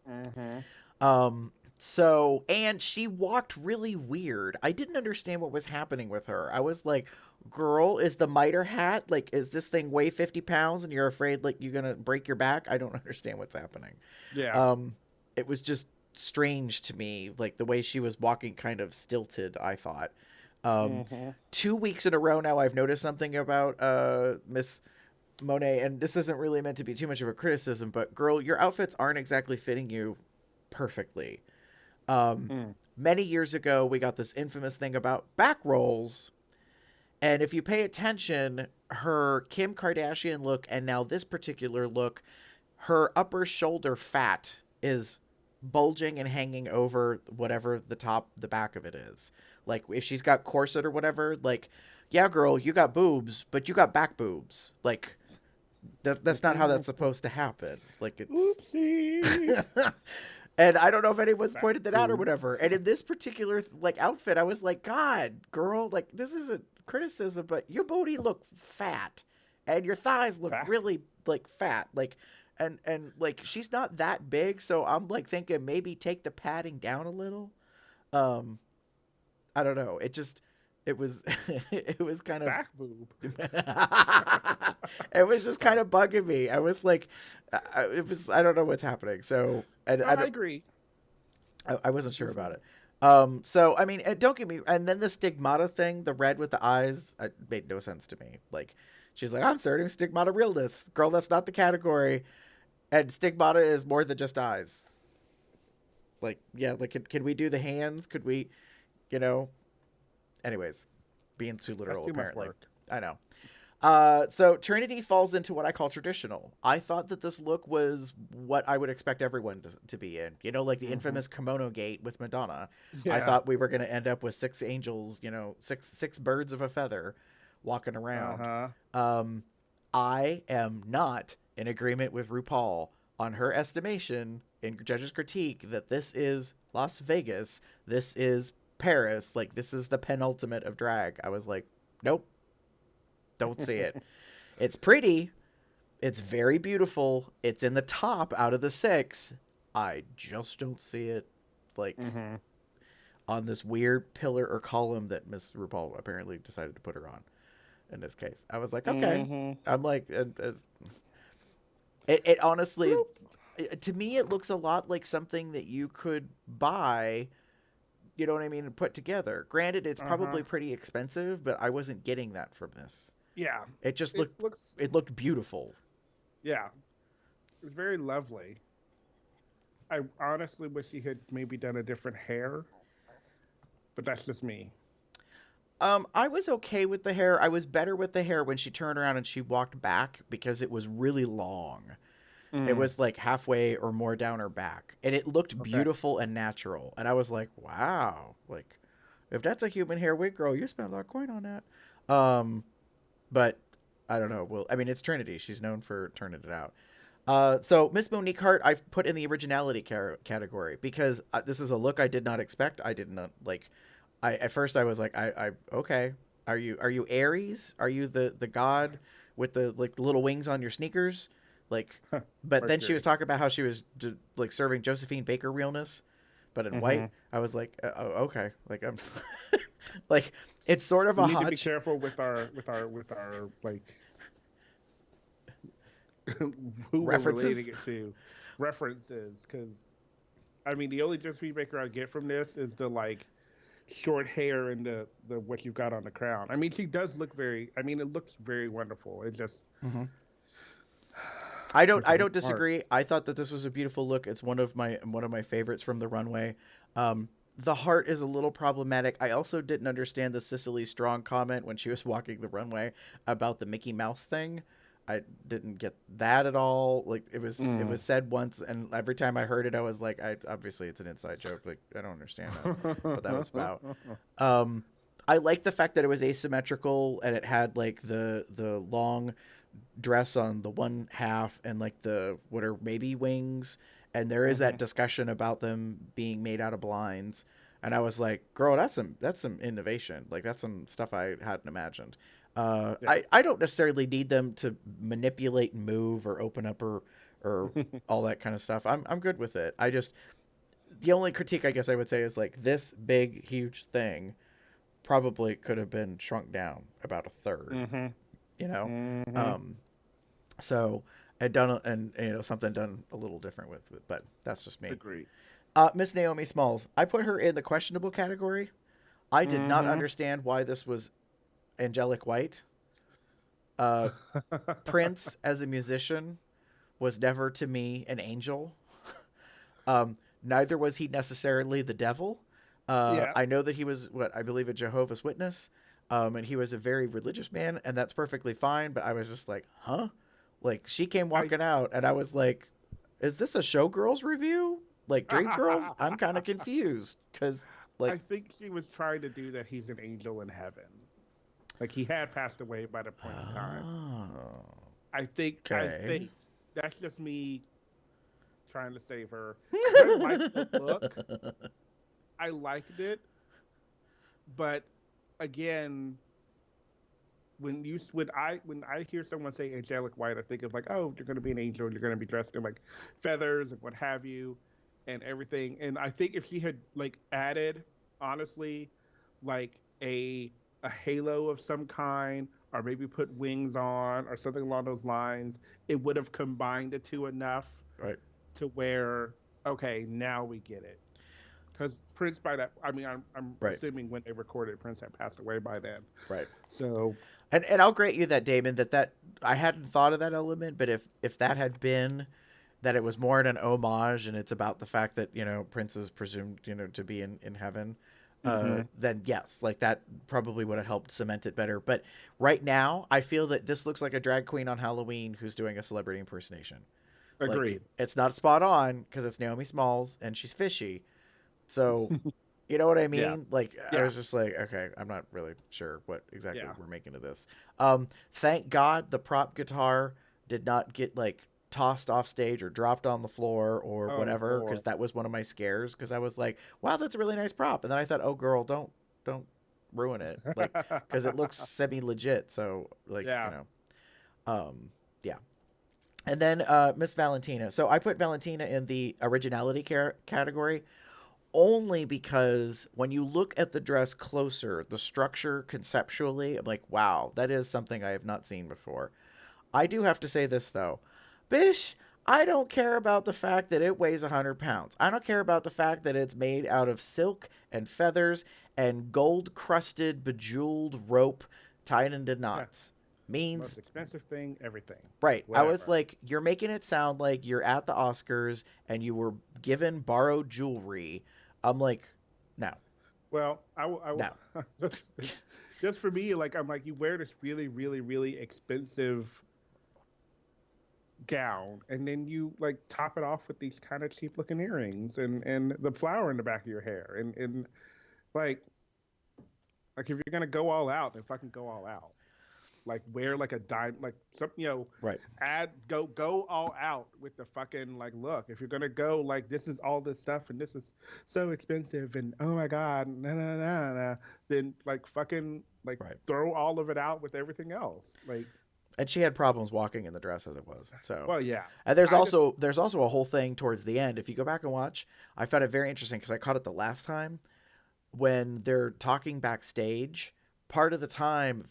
Mm-hmm. So, and she walked really weird. I didn't understand what was happening with her. I was like, girl, is the miter hat, like, is this thing weigh 50 pounds and you're afraid, like, you're going to break your back? I don't understand what's happening. Yeah. It was just strange to me, like, the way she was walking, kind of stilted, I thought. Mm-hmm. 2 weeks in a row now, I've noticed something about Miss Monet, and this isn't really meant to be too much of a criticism, but girl, your outfits aren't exactly fitting you perfectly. Mm. Many years ago, we got this infamous thing about back rolls. And if you pay attention, her Kim Kardashian look and now this particular look, her upper shoulder fat is bulging and hanging over whatever the back of it is. Like, if she's got corset or whatever, like, yeah, girl, you got boobs, but you got back boobs. Like, that's not how that's supposed to happen. Like, it's Oopsie. and I don't know if anyone's Back pointed that out or boob. whatever. And in this particular like outfit, I was like, God, girl, like, this isn't criticism, but your booty look fat, and your thighs look Back. really like fat, like, and like, she's not that big, so I'm like thinking maybe take the padding down a little. I don't know. It was it was kind of Back boob. it was just kind of bugging me. I was like, I don't know what's happening. So, and No, I I don't, agree. I wasn't sure about it. So I mean, don't get me. And then the stigmata thing, the red with the eyes, it made no sense to me. Like, she's like, I'm starting stigmata realness, girl. That's not the category. And stigmata is more than just eyes. Like, yeah, like, can we do the hands? Could we, you know? Anyways, being too literal, That's too much apparently. work. I know. So Trinity falls into what I call traditional. I thought that this look was what I would expect everyone to be in. You know, like the infamous kimono gate with Madonna. I Yeah. thought we were going to end up with 6 angels, six birds of a feather walking around. Uh-huh. I am not in agreement with RuPaul on her estimation in judges' critique that this is Las Vegas. This is Paris. Like, this is the penultimate of drag. I was like, nope. Don't see it. It's pretty. It's very beautiful. It's in the top out of the 6. I just don't see it, like, on this weird pillar or column that Miss RuPaul apparently decided to put her on in this case. I was like, okay. I'm like, it honestly, to me, it looks a lot like something that you could buy, you know what I mean, and put together. Granted, it's probably pretty expensive, but I wasn't getting that from this. Yeah. It just It looked beautiful. Yeah. It was very lovely. I honestly wish he had maybe done a different hair, but that's just me. I was okay with the hair. I was better with the hair when she turned around and she walked back because it was really long. It Mm, was like halfway or more down her back, and it looked okay. beautiful and natural. And I was like, wow, like if that's a human hair wig, girl, you spent a lot of coin on that. But I don't know. Well, I mean, it's Trinity. She's known for turning it out. So Miss Monique Hart, I've put in the originality category because this is a look I did not expect. I did not like. I at first I was like, okay. Are you Aries? Are you the god with the like the little wings on your sneakers? Like, but then she was Mercury. talking about how she was like serving Josephine Baker realness, but in white. Hmm. I was like, oh, okay. Like I'm like it's sort of We a need to be hodge careful with our like who we're relating references. it to, references, because I mean the only Josephine Baker I get from this is the like short hair and the what you've got on the crown. I mean she does look very. I mean it looks very wonderful. It just Hmm. Miss I Monique don't Hart. disagree. I thought that this was a beautiful look. It's one of my favorites from the runway. The heart is a little problematic. I also didn't understand the Cicely Strong comment when she was walking the runway about the Mickey Mouse thing. I didn't get that at all. Like it was Mm. said once, and every time I heard it, I was like, I obviously it's an inside joke. Like I don't understand what that was about. Um, I like the fact that it was asymmetrical and it had like the long dress on the one half and like the what are maybe wings, and there is that Hmm. discussion about them being made out of blinds, and I was like, girl, that's some innovation. Like that's some stuff I hadn't imagined. Yeah. I don't necessarily need them to manipulate and move or open up or all that kind of stuff. I'm good with it. I just the only critique I guess I would say is like this big huge thing probably could have been shrunk down about a third, Hmm. you know. Hmm. Um, so and done and something done a little different with, but that's just me. Agreed. Miss Naomi Smalls, I put her in the questionable category. I did not Hmm. understand why this was angelic white. Uh, Prince as a musician was never to me an angel. Neither was he necessarily the devil. Yeah. I know that he was what I believe a Jehovah's Witness, and he was a very religious man, and that's perfectly fine. But I was just like, huh? Like she came I walking out, and I was like, is this a Showgirls review? Like Dreamgirls? I'm kind of confused because I like, think she was trying to do that. He's an angel in heaven. Like he had passed away by the point in time. oh, I okay. think that's just me trying to save her. Because I liked the look. I liked it, but again, when I hear someone say angelic white, I think of like, oh, you're gonna be an angel, you're gonna be dressed in like feathers and what have you, and everything. And I think if she had like added, honestly, like a halo of some kind, or maybe put wings on, or something along those lines, it would have combined the two enough Right, to where okay, now we get it. Because Prince by that, I mean, I'm right, assuming when they recorded, Prince had passed away by then. right. So And I'll grant you that, Damon, that I hadn't thought of that element, but if that had been that it was more in an homage and it's about the fact that Prince is presumed to be in heaven, hmm. then yes, like that probably would have helped cement it better. But right now, I feel that this looks like a drag queen on Halloween who's doing a celebrity impersonation. Like Agreed. it's not spot on because it's Naomi Smalls and she's fishy, so you know what I Yeah. mean? Like I Yeah. was just like, okay, I'm not really sure what exactly Yeah. we're making of this. Thank God the prop guitar did not get like tossed off stage or dropped on the floor or Oh whatever, because Lord. that was one of my scares. Because I was like, wow, that's a really nice prop, and then I thought, oh girl, don't ruin it, like because it looks semi legit. So like Yeah. yeah. And then Miss Valentina. So I put Valentina in the originality category only because when you look at the dress closer, the structure conceptually, I'm like, wow, that is something I have not seen before. I do have to say this though, Bish, I don't care about the fact that it weighs 100 pounds. I don't care about the fact that it's made out of silk and feathers and gold crusted, bejeweled rope tied into Yeah. knots. means most expensive thing, everything. right. I was Whatever. like, you're making it sound like you're at the Oscars and you were given borrowed jewelry. I'm like, no, Well, no. just, just for me, like I'm like you wear this really, really, really expensive gown, and then you like top it off with these kind of cheap looking earrings and the flower in the back of your hair, and like if you're gonna go all out, then fucking go all out. Like wear like a dime, like something, Right. add go all out with the fucking like look. If you're gonna go like this is all this stuff and this is so expensive and oh my god, then like fucking like Right. throw all of it out with everything else. Like, And she had problems walking in the dress as it was. So, well, yeah. and there's I just also a whole thing towards the end. If you go back and watch, I found it very interesting because I caught it the last time when they're talking backstage. Part of the time,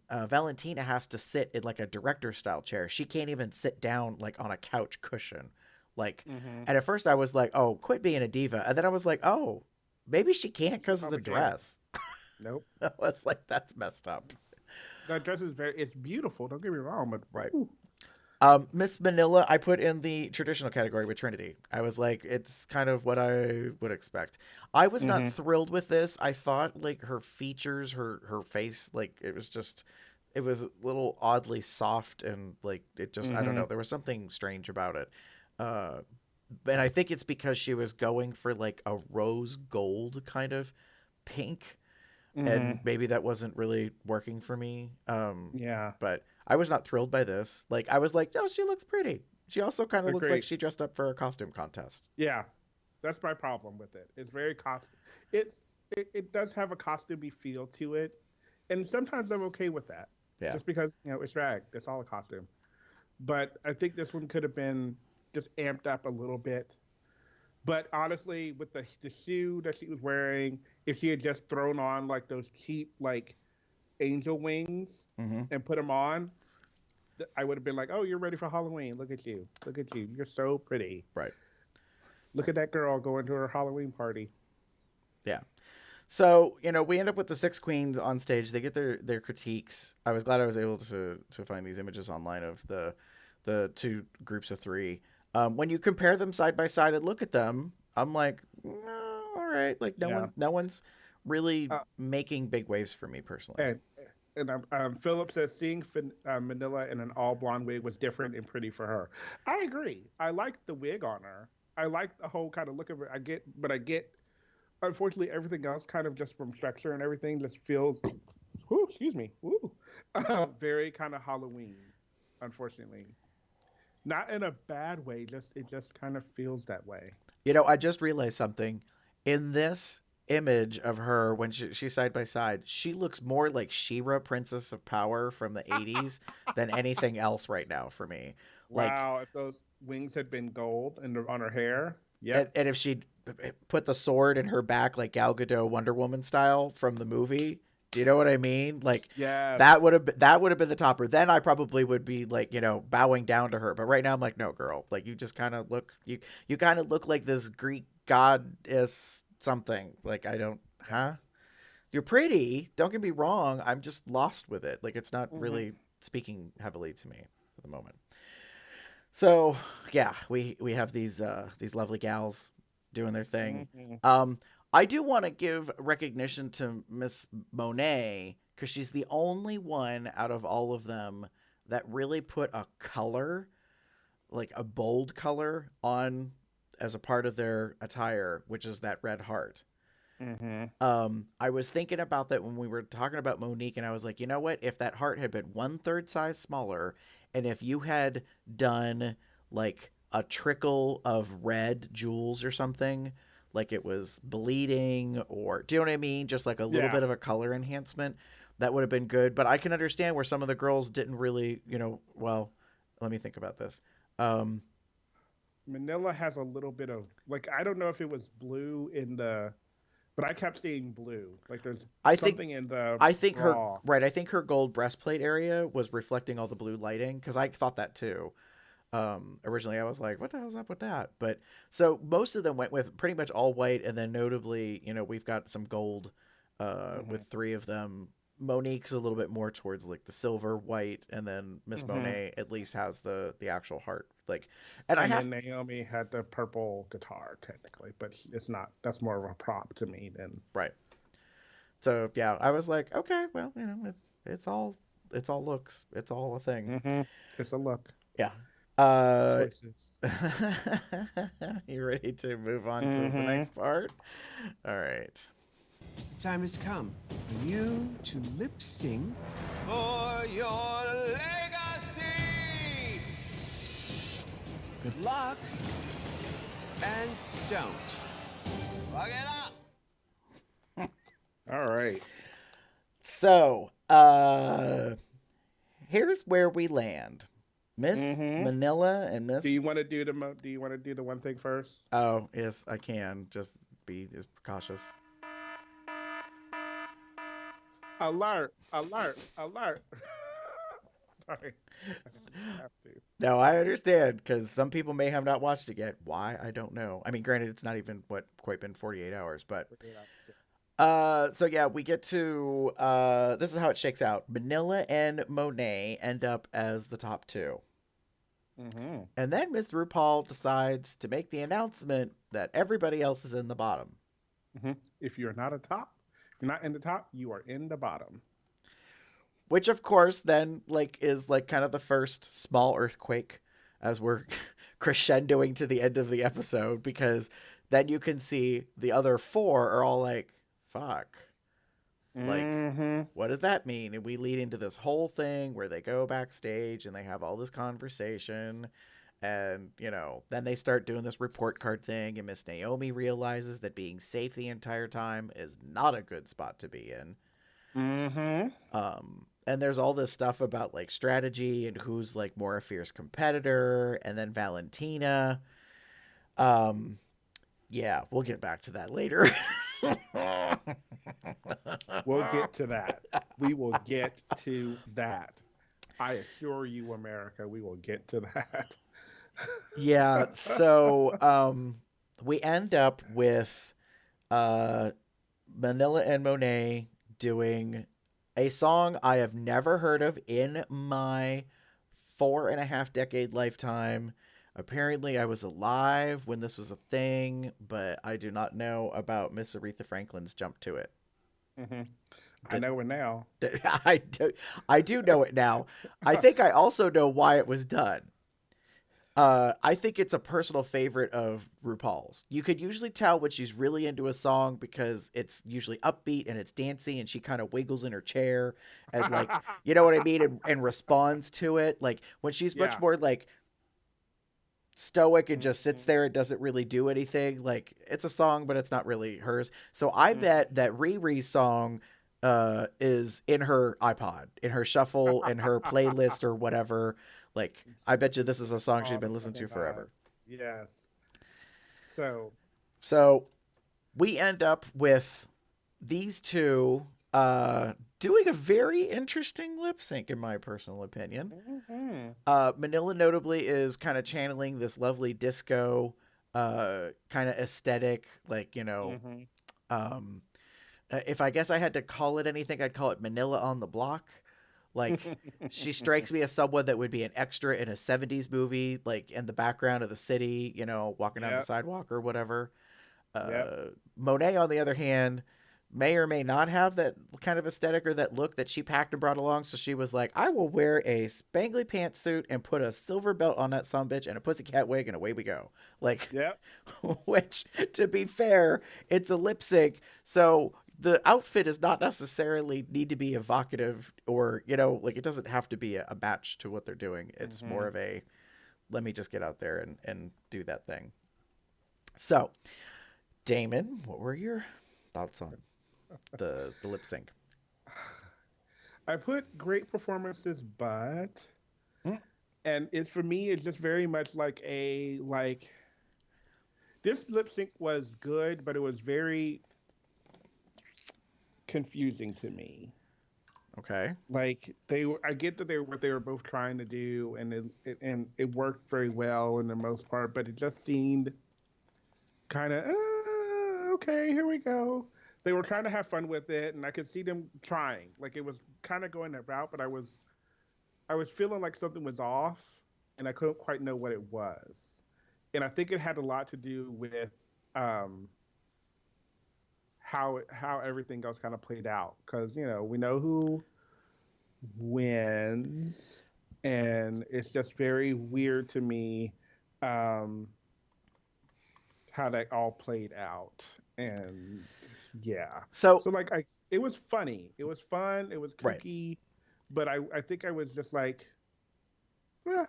Valentina has to sit in like a director style chair. She can't even sit down like on a couch cushion. Like, mhm. and at first I was like, "Oh, quit being a diva," and then I was like, "Oh, maybe she can't because of the Probably can. dress." Nope. I was like, "That's messed up." That dress is it's beautiful. Don't get me wrong, but Right. whew, Miss Manila, I put in the traditional category with Trinity. I was like, it's kind of what I would expect. I was not mhm, thrilled with this. I thought like her features, her face, like it was a little oddly soft and like it just I don't know. mhm, There was something strange about it. Uh, and I think it's because she was going for like a rose gold kind of pink, and mhm. maybe that wasn't really working for me. Yeah, But I was not thrilled by this. Like I was like, oh, she looks pretty. She also kind of looks like agreed. she dressed up for a costume contest. Yeah, that's my problem with it. It's very It's it does have a costumey feel to it, and sometimes I'm okay with that, Yeah. just because it's drag. It's all a costume. But I think this one could have been just amped up a little bit. But honestly, with the shoe that she was wearing, if she had just thrown on like those cheap like angel wings Mm-hmm. and put them on, I would have been like, "Oh, you're ready for Halloween. Look at you. Look at you. You're so pretty. Right. Look at that girl going to her Halloween party." Yeah. So, we end up with the six queens on stage. They get their critiques. I was glad I was able to find these images online of the two groups of three. When you compare them side by side and look at them, I'm like, no, all right. Like Yeah. no one's really Uh, making big waves for me personally. and Philip says seeing Manila in an all blonde wig was different and pretty for her. I agree. I like the wig on her. I like the whole kind of look of it. I get. Unfortunately, everything else, kind of just from structure and everything, just feels. Whoo, excuse me. Woo, very kind of Halloween. Unfortunately, not in a bad way. Just it just kind of feels that way. I just realized something. In this image of her when she's side by side, she looks more like She-Ra, Princess of Power from the 80s than anything else right now for me. Like, Wow, if those wings had been gold and on her hair, and, yep. and if she'd put the sword in her back like Gal Gadot Wonder Woman style from the movie, do you know what I mean? Like Yes. that would have been the topper. Then I probably would be like, bowing down to her. But right now I'm like, no, girl. Like you just kind of look you kind of look like this Greek goddess something. Like I don't, huh? You're pretty. Don't get me wrong. I'm just lost with it. Like it's not Hmm. really speaking heavily to me at the moment. So yeah, we have these lovely gals doing their thing. Hmm. Um, I do want to give recognition to Miss Monet because she's the only one out of all of them that really put a color, like a bold color, on as a part of their attire, which is that red heart. Hmm. I was thinking about that when we were talking about Monique, and I was like, you know what? If that heart had been 1/3 size smaller, and if you had done like a trickle of red jewels or something, like it was bleeding, or do you know what I mean? Just like a little Yeah. bit of a color enhancement, that would have been good. But I can understand where some of the girls didn't really, well, let me think about this. Um, Manila has a little bit of like I don't know if it was blue in the, but I kept seeing blue. Like there's I think something in the I think her bra. right. I think her gold breastplate area was reflecting all the blue lighting because I thought that too. Originally, I was like, "What the hell's up with that?" But so most of them went with pretty much all white, and then notably, we've got some gold, Hmm. with three of them Monique's a little bit more towards like the silver white, and then Miss Monet at least has the actual heart. Like, and I And have then Naomi had the purple guitar, technically, but it's not. That's more of a prop to me than. right. So yeah, I was like, okay, well, it's all looks, it's all a thing. It's a look. Yeah. Uh, Choices. you ready to move on to the next part? All right. The time has come for you to lip sync for your legacy. Good luck, and don't fuck it up. All right. So, here's where we land. Miss Manila and Miss. Do you want to do the Do you want to do the one thing first? Oh, yes, I can. Just be as cautious. Alert! Alert! Alert! Sorry. I have to. No, I understand, because some people may have not watched it yet. Why? I don't know. I mean, granted, it's not even quite been 48 hours, but so yeah, we get to this is how it shakes out. Manila and Monet end up as the top two. And then Mr. RuPaul decides to make the announcement that everybody else is in the bottom. If you're not not in the top, you are in the bottom. Which, of course, then is kind of the first small earthquake as we're crescendoing to the end of the episode, because then you can see the other four are all like, fuck. Like, what does that mean? And we lead into this whole thing where they go backstage and they have all this conversation. And, then they start doing this report card thing. And Miss Naomi realizes that being safe the entire time is not a good spot to be in. And there's all this stuff about like strategy and who's like more a fierce competitor. And then Valentina. Yeah, we'll get back to that later. We'll get to that. We will get to that. I assure you, America, we will get to that. Yeah, so we end up with Manila and Monet doing a song I have never heard of in my 4.5-decade lifetime. Apparently, I was alive when this was a thing, but I do not know about Miss Aretha Franklin's Jump to It. I know it now. I do know it now. I think I also know why it was done. I think it's a personal favorite of RuPaul's. You could usually tell when she's really into a song because it's usually upbeat and it's dancey and she kind of wiggles in her chair and like, you know what I mean? And responds to it. Like when she's much more like stoic and just sits there and doesn't really do anything. Like it's a song, but it's not really hers. So I bet that Riri's song is in her iPod, in her shuffle, in her playlist or whatever. Like, I bet you this is a song she's been listening to forever. Yes. So we end up with these two doing a very interesting lip sync, in my personal opinion. Manila notably is kind of channeling this lovely disco kind of aesthetic, like, if I guess I had to call it anything, I'd call it Manila on the Block. Like, she strikes me as someone that would be an extra in a 70s movie, like in the background of the city, walking down the sidewalk or whatever. Monet, on the other hand, may or may not have that kind of aesthetic or that look that she packed and brought along. So she was like, I will wear a spangly pantsuit and put a silver belt on that sumbitch and a pussycat wig, and away we go. Like, which, to be fair, it's a lip sync. So the outfit does not necessarily need to be evocative or, like it doesn't have to be a match to what they're doing. It's more of a, let me just get out there and do that thing. So, Damon, what were your thoughts on the lip sync? I put great performances, but and it's for me, it's just very much like this lip sync was good, but it was very confusing to me. Okay. Like I get that what they were both trying to do, and it worked very well in the most part, but it just seemed kind of okay. Here we go. they were trying to have fun with it, and I could see them trying. Like it was kind of going that route, but I was feeling like something was off, and I couldn't quite know what it was. And I think it had a lot to do with um, how everything else kind of played out, because we know who wins, and it's just very weird to me um, how that all played out. And yeah, So so like it was funny, it was fun, it was right. kooky, but I think I was just like, eh.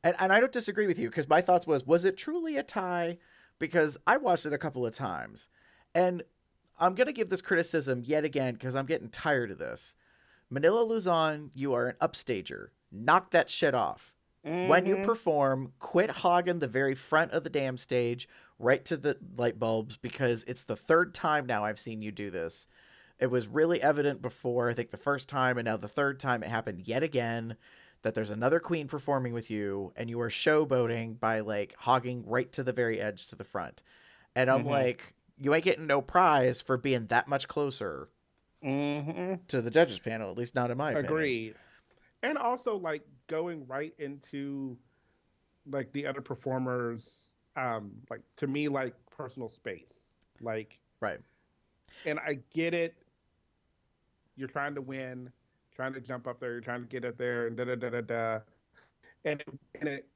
And I don't disagree with you because my thoughts was it truly a tie? Because I watched it a couple of times, and I'm gonna give this criticism yet again because I'm getting tired of this. Manila Luzon, you are an upstager. Knock that shit off. When you Mm-hmm. perform, quit hogging the very front of the damn stage right to the light bulbs because it's the third time now I've seen you do this. It was really evident before, I think the first time, and now the third time it happened yet again that there's another queen performing with you and you are showboating by like hogging right to the very edge to the front. And I'm Mm-hmm. like, you ain't getting no prize for being that much closer Mm-hmm. to the judges panel, at least not in my opinion. Agreed. And also like going right into like the other performers, like to me like personal space. Like, Right. and I get it, you're trying to win, trying to jump up there, you're trying to get up there, and da da da da da. And it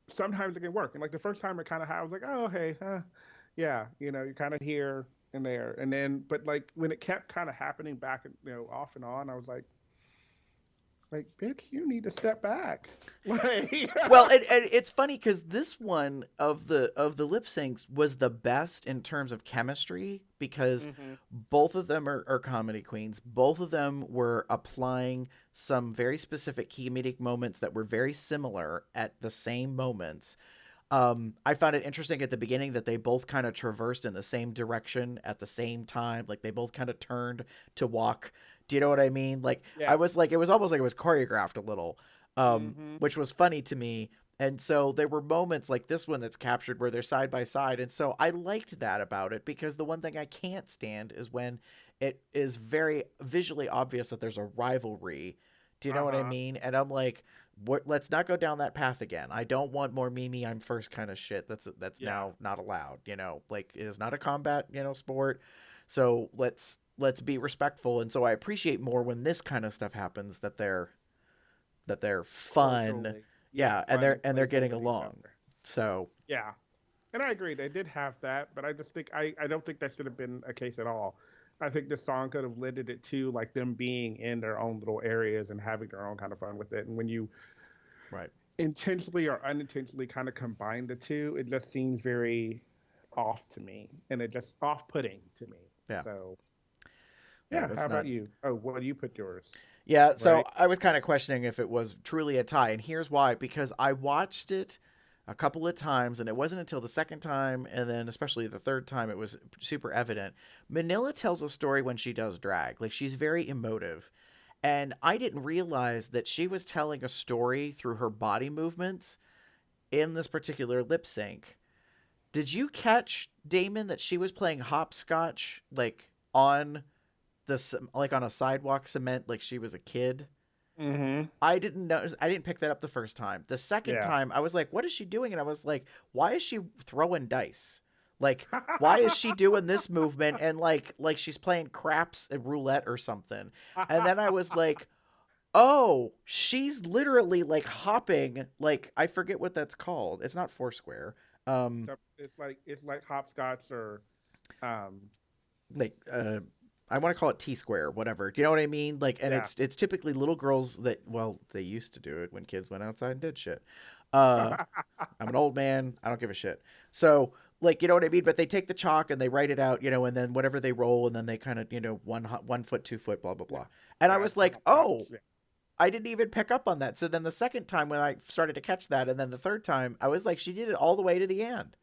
sometimes it can work. And like the first time it kind of, I was like, oh hey, yeah, you're kind of here and there, and then but like when it kept kind of happening back, off and on, I was like, bitch, you need to step back. Like, Well, and it's funny because this one of the lip syncs was the best in terms of chemistry because hmm both of them are comedy queens. Both of them were applying some very specific comedic moments that were very similar at the same moments. I found it interesting at the beginning that they both kind of traversed in the same direction at the same time. Like they both kind of turned to walk. Do you know what I mean? Like I yeah. was like, it was almost like it was choreographed a little, hmm which was funny to me. And so there were moments like this one that's captured where they're side by side. And so I liked that about it because the one thing I can't stand is when it is very visually obvious that there's a rivalry. Do you know what I Uh-huh. mean? And I'm like, let's not go down that path again. I don't want more Mimi I'm first kind of shit. That's Yeah. now not allowed. Like it is not a combat sport. So let's be respectful. And so I appreciate more when this kind of stuff happens that they're fun, Culturally. Yeah, yeah, and fun they're and and they're playful getting with each along. other. So Yeah. And I agree, they did have that, but I just think I don't think that should have been a case at all. I think the song could have lended it to like them being in their own little areas and having their own kind of fun with it. And when you right, intentionally or unintentionally kind of combine the two, it just seems very off to me, and it just off-putting to me. yeah, So yeah, yeah, how that's about not. you? Oh, what do you put yours? Yeah, so Right? I was kind of questioning if it was truly a tie, and here's why: because I watched it a couple of times, and it wasn't until the second time, and then especially the third time, it was super evident. Manila tells a story when she does drag, like she's very emotive, and I didn't realize that she was telling a story through her body movements in this particular lip sync. Did you catch, Damon, that she was playing hopscotch like on like on a sidewalk cement like she was a kid? Mm-hmm. I didn't know. I didn't pick that up the first time. The second Yeah. time, I was like, "What is she doing?" And I was like, "Why is she throwing dice? Like, why is she doing this movement?" And like she's playing craps and roulette or something. And then I was like, "Oh, she's literally like hopping. Like I forget what that's called. It's not Foursquare. Um, So it's like hopscotch or um like I want to call it T square, whatever. Do you know what I mean? Like, and yeah. it's typically little girls that, well, they used to do it when kids went outside and did shit. Uh, I'm an old man. I don't give a shit. So, like, you know what I mean? But they take the chalk and they write it out, and then whatever they roll, and then they kind of, 1 foot, 2 foot, blah blah Yeah. blah. And I Yeah, was it's the like, hopscotch. oh, Yeah. I didn't even pick up on that. So then the second time when I started to catch that, and then the third time, I was like, she did it all the way to the end.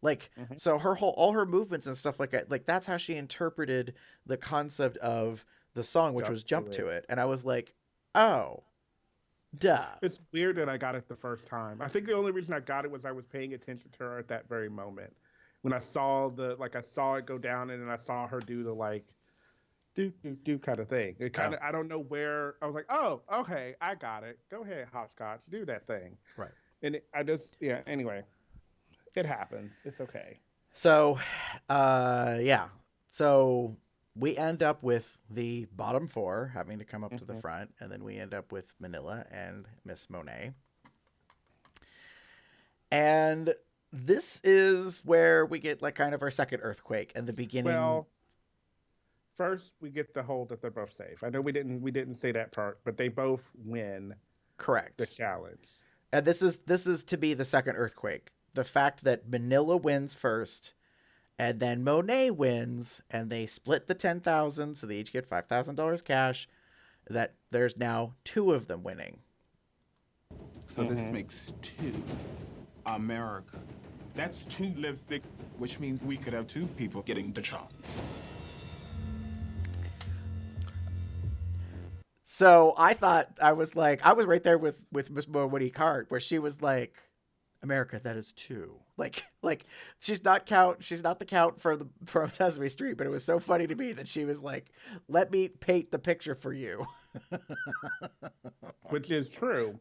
Like, hmm so all her movements and stuff like that, like that's how she interpreted the concept of the song, which Jump was to jump to it. it. And I was like, oh, duh. It's weird that I got it the first time. I think the only reason I got it was I was paying attention to her at that very moment. when I saw I saw it go down, and then I saw her do the like do do do kind of thing. It kind of I don't know where I was like, oh, okay, I got it. Go ahead, hopscotch, do that thing. Right. And I just Anyway, it happens. It's okay. So, yeah. So we end up with the bottom four having to come up to the front, and then we end up with Manila and Miss Monet. And this is where we get like kind of our second earthquake and the beginning. Well, first we get the whole that they're both safe. I know we didn't say that part, but they both win Correct. the challenge. And this is to be the second earthquake. The fact that Manila wins first, and then Monet wins, and they split the 10,000, so they each get $5,000 cash. That there's now two of them winning. So this makes two. America. That's two lipsticks, which means we could have two people getting the job. So I thought I was right there with Miss Monique Hart, where she was like, America, that is two. Like she's not the count from Sesame Street, but it was so funny to me that she was like, let me paint the picture for you. Which is true.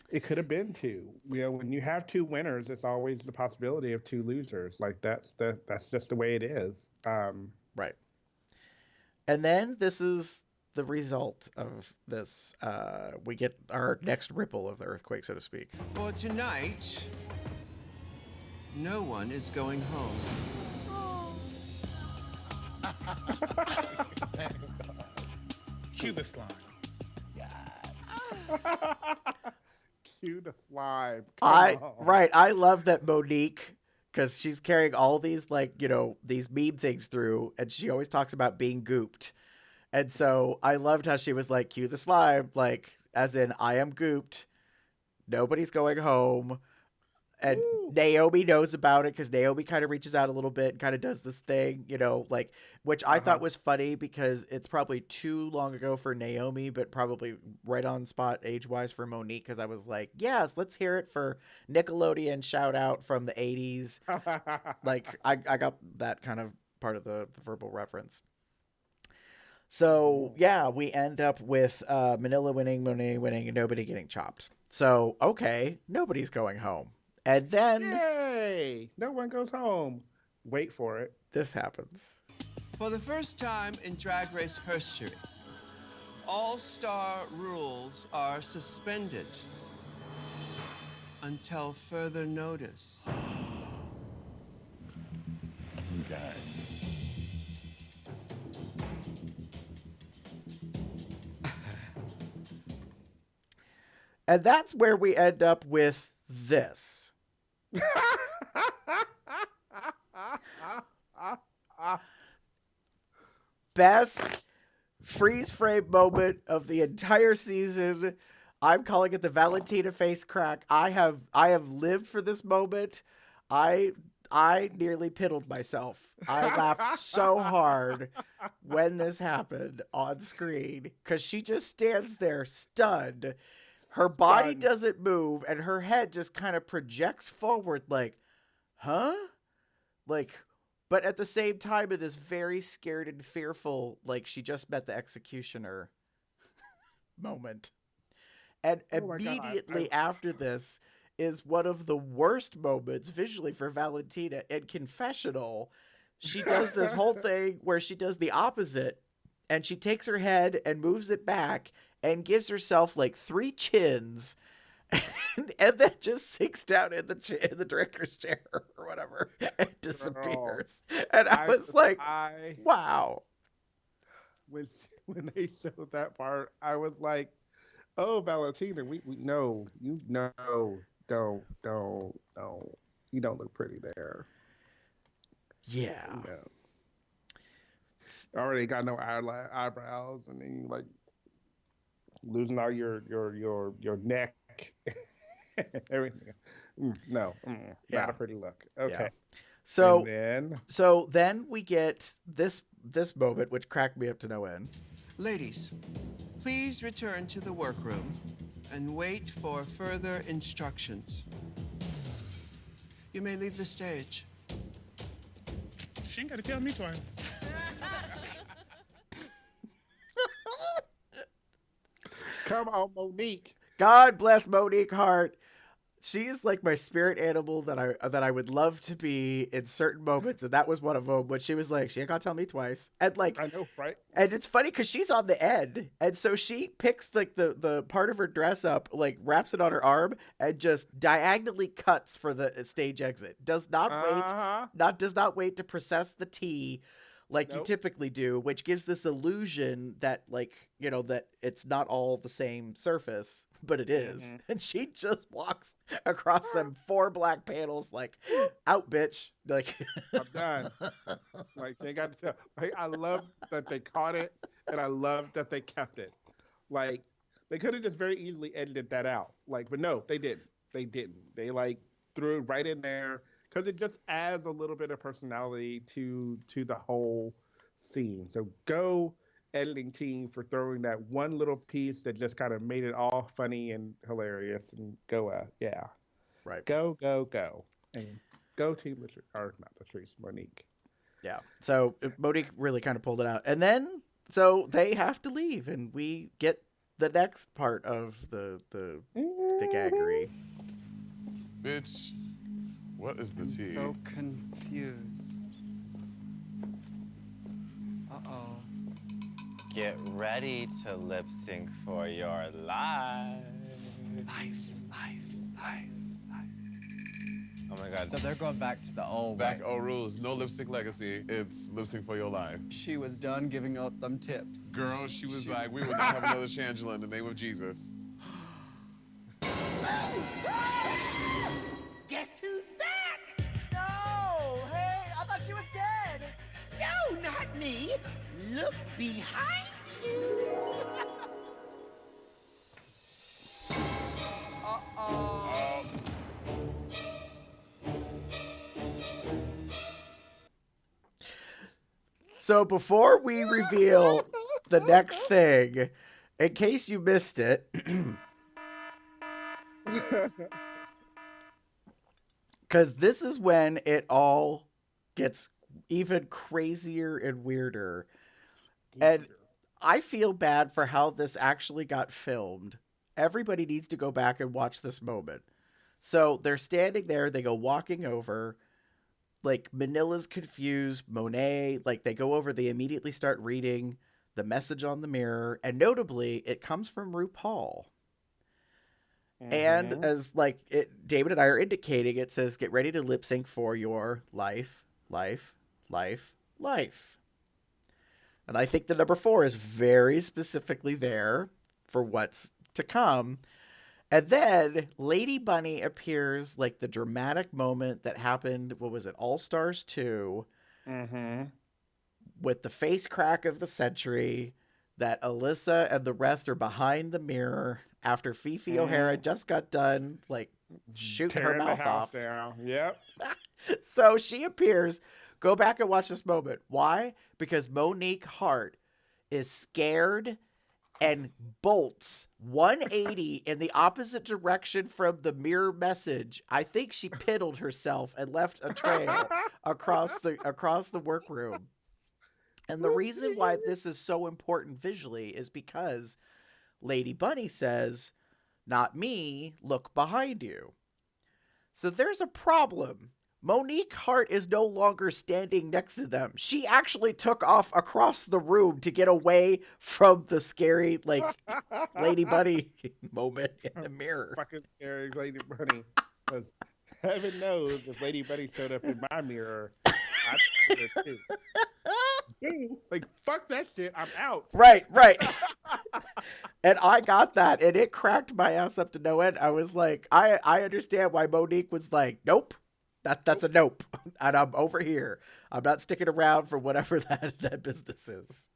It could have been two. When you have two winners, it's always the possibility of two losers. Like that's just the way it is. Right. And then this is the result of this. We get our next ripple of the earthquake, so to speak. For tonight, no one is going home. Cue the slime. Cue the slime. I love that Monique, because she's carrying all these these meme things through, and she always talks about being gooped. And so I loved how she was like, cue the slime, like as in I am gooped. Nobody's going home. And Naomi knows about it because Naomi kind of reaches out a little bit and kind of does this thing, which I thought was funny because it's probably too long ago for Naomi, but probably right on spot age-wise for Monique, because I was like, yes, let's hear it for Nickelodeon shout out from the 80s. I got that kind of part of the verbal reference. So, yeah, we end up with Manila winning, Monet winning, and nobody getting chopped. So, okay, nobody's going home. And then... Yay! No one goes home. Wait for it. This happens. For the first time in Drag Race history, all-star rules are suspended until further notice. Okay. And that's where we end up with this. Best freeze frame moment of the entire season. I'm calling it the Valentina face crack. I have lived for this moment. I nearly piddled myself. I laughed so hard when this happened on screen because she just stands there stunned. Her body doesn't move, and her head just kind of projects forward like, huh? But at the same time, it is very scared and fearful, like she just met the executioner moment. And immediately after this is one of the worst moments visually for Valentina in Confessional. She does this whole thing where she does the opposite, and she takes her head and moves it back, and gives herself like 3 chins, and then just sinks down in the director's chair or whatever and disappears. And I was like, wow. When they showed that part, I was like, oh, Valentina, we no, you don't you don't look pretty there. Yeah. Already got no eyebrows, and then you like losing all your neck, everything. Not a pretty look. Okay. So and then we get this moment, which cracked me up to no end. Ladies, please return to the workroom and wait for further instructions. You may leave the stage. She ain't got to tell me twice. Come on, Monique. God bless Monique Hart. She's like my spirit animal that I would love to be in certain moments, and that was one of them. When she was like, "She ain't gonna tell me twice," and like, I know, right? and it's funny because she's on the end, and so she picks like the part of her dress up, like wraps it on her arm, and just diagonally cuts for the stage exit. Does not wait to process the tea like you Nope. typically do, which gives this illusion that like, you know, that it's not all the same surface, but it is. And she just walks across them 4 black panels like, out, bitch. Like, I'm done. Like, they got to tell. Like, I love that they caught it, and I love that they kept it. Like, they could have just very easily edited that out. Like, but no, they didn't. They didn't. They like threw it right in there because it just adds a little bit of personality to the whole scene. So go editing team for throwing that one little piece that just kind of made it all funny and hilarious. And go, yeah, right. Go, and go team Latrice, or not Latrice, Monique. Yeah. So Monique really kind of pulled it out, and then so they have to leave, and we get the next part of the gaggery. Bitch, what is the I'm tea? so confused. Uh-oh. Get ready to lip sync for your life. Life. Oh my god. So they're going back to the old Back way. old rules. No lipstick legacy. It's lip sync for your life. She was done giving out them tips. Girl, she was like, we will not have another Shangela in the name of Jesus. Guess who's back? No! Hey, I thought she was dead. No, not me. Look behind you. So before we reveal the next thing, in case you missed it, because this is when it all gets even crazier and weirder. And I feel bad for how this actually got filmed. Everybody needs to go back and watch this moment. So they're standing there, they go walking over. Like, Manila's confused, Monet, like, they go over, they immediately start reading the message on the mirror, and notably, it comes from RuPaul. And as, like, Damon and I are indicating, it says, get ready to lip sync for your life. And I think the number 4 is very specifically there for what's to come. And then Lady Bunny appears, like the dramatic moment that happened, what was it, All Stars 2, with the face crack of the century, that Alyssa and the rest are behind the mirror after Fifi O'Hara just got done, like, shooting her mouth off. Down. Yep. So she appears. Go back and watch this moment. Why? Because Monique Hart is scared and bolts 180 in the opposite direction from the mirror message. I think she piddled herself and left a trail across the workroom. And the reason why this is so important visually is because Lady Bunny says, "Not me, look behind you." So there's a problem. Monique Hart is no longer standing next to them. She actually took off across the room to get away from the scary, like, Lady Bunny moment in the mirror. Fucking scary Lady Bunny. Because heaven knows if Lady Bunny showed up in my mirror, I'd do it too. Dude, like, fuck that shit. I'm out. Right. And I got that, and it cracked my ass up to no end. I was like, I understand why Monique was like, nope. That's a nope. And I'm over here. I'm not sticking around for whatever that business is.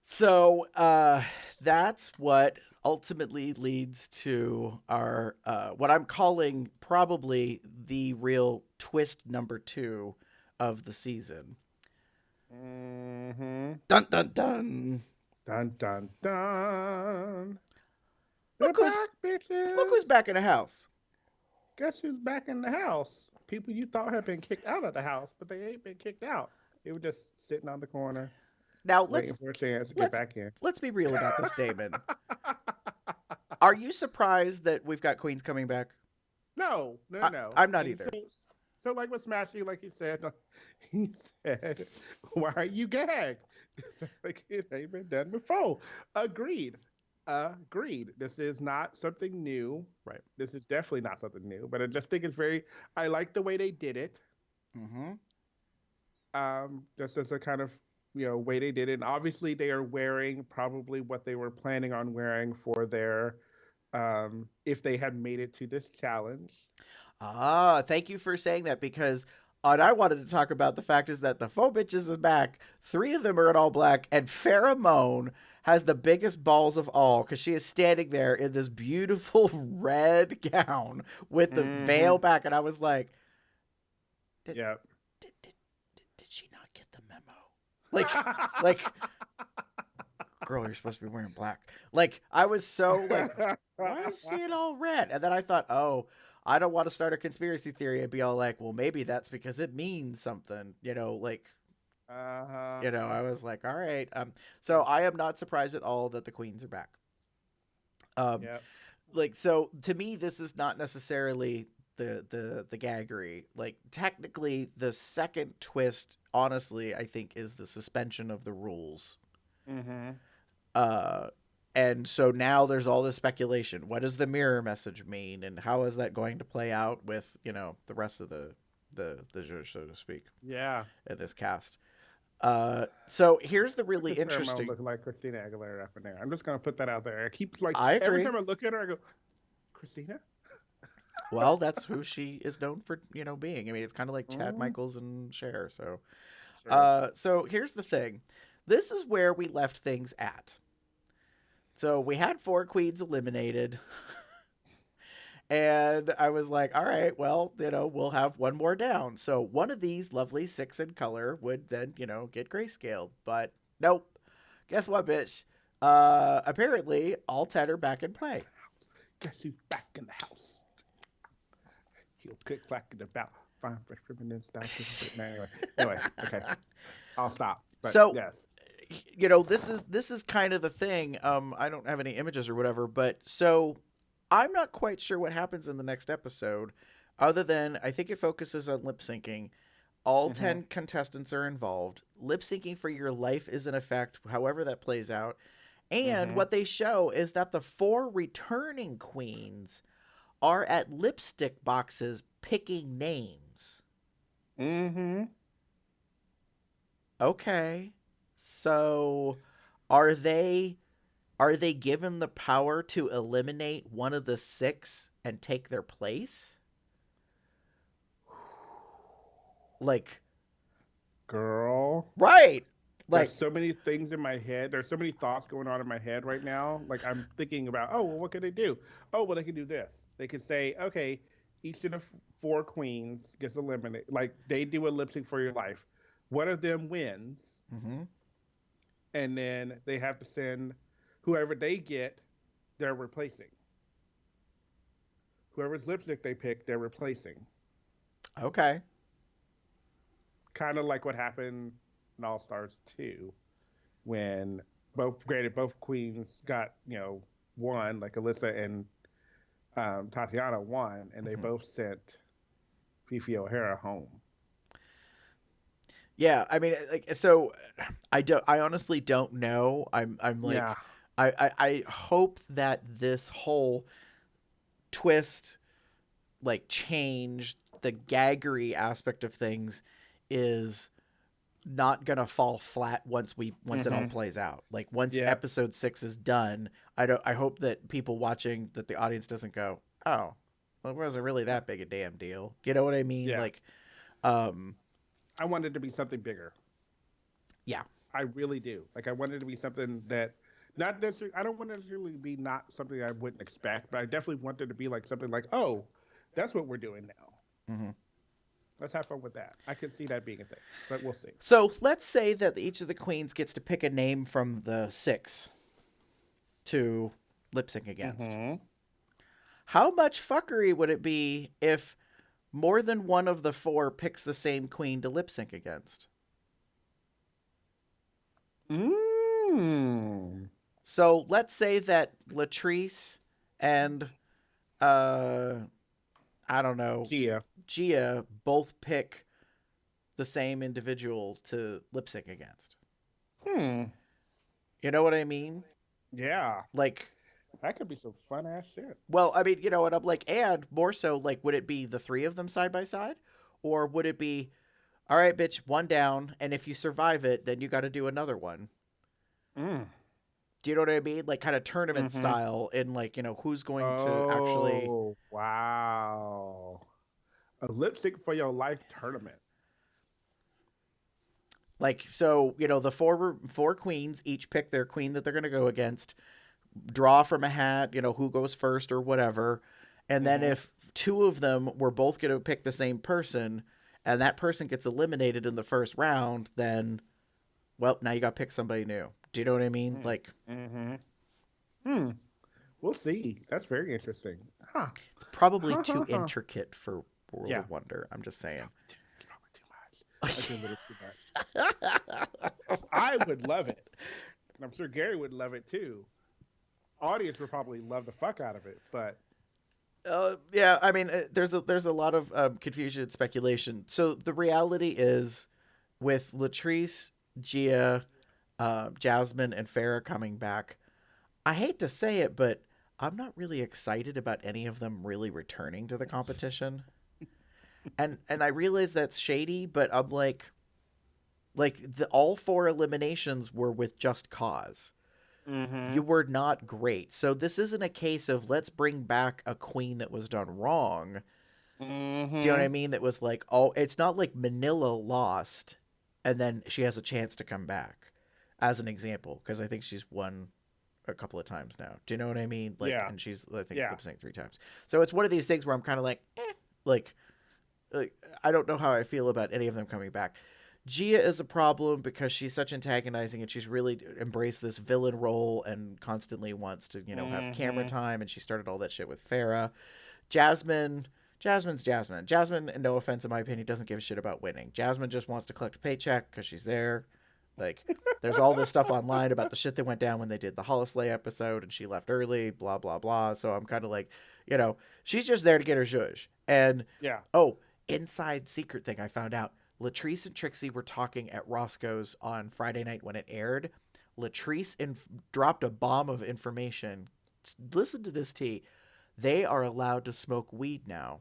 So that's what ultimately leads to our what I'm calling probably the real twist number 2 of the season. Dun dun dun. Dun dun dun. Look who's back in the house. guess who's back in the house? People you thought had been kicked out of the house, but they ain't been kicked out. They were just sitting on the corner, Now waiting for a chance to get back in. let's be real about this, Damon. Are you surprised that we've got queens coming back? No. I'm not And either. So like with Smashy, like he said, why are you gagged? Like it ain't been done before. Agreed. This is not something new. Right. This is definitely not something new, but I just think it's I like the way they did it. Mm-hmm. Just as a kind of, way they did it. And obviously they are wearing probably what they were planning on wearing for their, if they had made it to this challenge. Ah, thank you for saying that, because what I wanted to talk about the fact is that the faux bitches is back. 3 of them are in all black, and Pheromone has the biggest balls of all because she is standing there in this beautiful red gown with the veil back, and I was like, did she not get the memo? Like, girl, you're supposed to be wearing black. Like, I was so like, why is she in all red? And then I thought, oh, I don't want to start a conspiracy theory and be all like, well, maybe that's because it means something, like, I was like, all right. So I am not surprised at all that the queens are back. Like, so to me, this is not necessarily the gaggery. Like, technically, the second twist, honestly, I think, is the suspension of the rules. And so now there's all this speculation. What does the mirror message mean, and how is that going to play out with the rest of the judge, so to speak? Yeah. In this cast. So here's the really interesting. Look like Christina Aguilera up in there. I'm just gonna put that out there. I keep I agree. Every time I look at her, I go, Christina. Well, that's who she is known for, being. I mean, it's kind of like Chad Michaels and Cher. So, so here's the thing. This is where we left things at. So we had 4 queens eliminated. And I was like, all right, well, we'll have one more down. So one of these lovely 6 in color would then, get grayscaled. But nope. Guess what, bitch? Apparently, all 10 are back in play. Guess who's back in the house? He'll click clacking about fine fresh feminine style. Anyway, okay. I'll stop. But so yes. This is kind of the thing. I don't have any images or whatever, but so I'm not quite sure what happens in the next episode, other than I think it focuses on lip syncing. All 10 contestants are involved. Lip syncing for your life is in effect, however that plays out. And what they show is that the 4 returning queens are at lipstick boxes picking names. Okay. So are they given the power to eliminate one of the 6 and take their place? Like, girl. Right. Like, there's so many things in my head. There's so many thoughts going on in my head right now. Like, I'm thinking about, oh, well, what could they do? Oh, well, they can do this. They could say, okay, each of the 4 queens gets eliminated. Like, they do a lip sync for your life. One of them wins. And then they have to send whoever they get, they're replacing. Whoever's lipstick they pick, they're replacing. Okay. Kind of like what happened in All Stars 2 when both queens got, won, like Alyssa and Tatiana won, and they both sent Fifi O'Hara home. Yeah, I mean, like, so I honestly don't know. I'm like, yeah. I hope that this whole twist, like, changed the gaggery aspect of things is not gonna fall flat once it all plays out. Like, once episode 6 is done, I hope that people watching, that the audience doesn't go, oh, well, it wasn't really that big a damn deal. You know what I mean? Yeah. Like, I wanted it to be something bigger. Yeah. I really do. Like, I wanted it to be something that not necessarily, I don't want it to necessarily be not something I wouldn't expect, but I definitely want it to be like something like, oh, that's what we're doing now. Let's have fun with that. I could see that being a thing, but we'll see. So let's say that each of the queens gets to pick a name from the 6 to lip sync against. how much fuckery would it be if more than one of the four picks the same queen to lip sync against? So let's say that Latrice and I don't know, Gia both pick the same individual to lip sync against. You know what I mean? Yeah. Like, that could be some fun ass shit. Well, I mean, you know, and I'm like, and more so, like, would it be the three of them side by side? Or would it be, all right, bitch, one down, and if you survive it, then you got to do another one? Do you know what I mean? Like, kind of tournament style, in, like, you know, who's going to actually. Oh, wow. A lip sync for your life tournament. Like, so, you know, the four queens each pick their queen that they're going to go against, draw from a hat, you know, who goes first or whatever. And then if two of them were both going to pick the same person and that person gets eliminated in the first round, then, well, now you got to pick somebody new. Do you know what I mean? Like, We'll see. That's very interesting. Huh. It's probably too intricate for World of Wonder. I'm just saying. I would love it. And I'm sure Gary would love it too. Audience would probably love the fuck out of it, but yeah, I mean, there's a lot of confusion and speculation. So the reality is, with Latrice, Gia, Jasmine, and Farrah coming back, I hate to say it, but I'm not really excited about any of them really returning to the competition. and I realize that's shady, but I'm like all four eliminations were with Just Cause. You were not great. So this isn't a case of let's bring back a queen that was done wrong. Do you know what I mean? That was like, oh, it's not like Manila lost and then she has a chance to come back, as an example, because I think she's won a couple of times now. Do you know what I mean? Like, and she's, I think, lip synced 3 times. So it's one of these things where I'm kind of like, like, I don't know how I feel about any of them coming back. Gia is a problem because she's such antagonizing and she's really embraced this villain role and constantly wants to, you know, have camera time, and she started all that shit with Farrah. Jasmine's Jasmine. Jasmine, no offense in my opinion, doesn't give a shit about winning. Jasmine just wants to collect a paycheck because she's there. Like, there's all this stuff online about the shit that went down when they did the Holoslay episode and she left early, blah, blah, blah. So I'm kind of like, you know, she's just there to get her zhuzh. And, inside secret thing I found out. Latrice and Trixie were talking at Roscoe's on Friday night when it aired. Latrice dropped a bomb of information. Listen to this, T. They are allowed to smoke weed now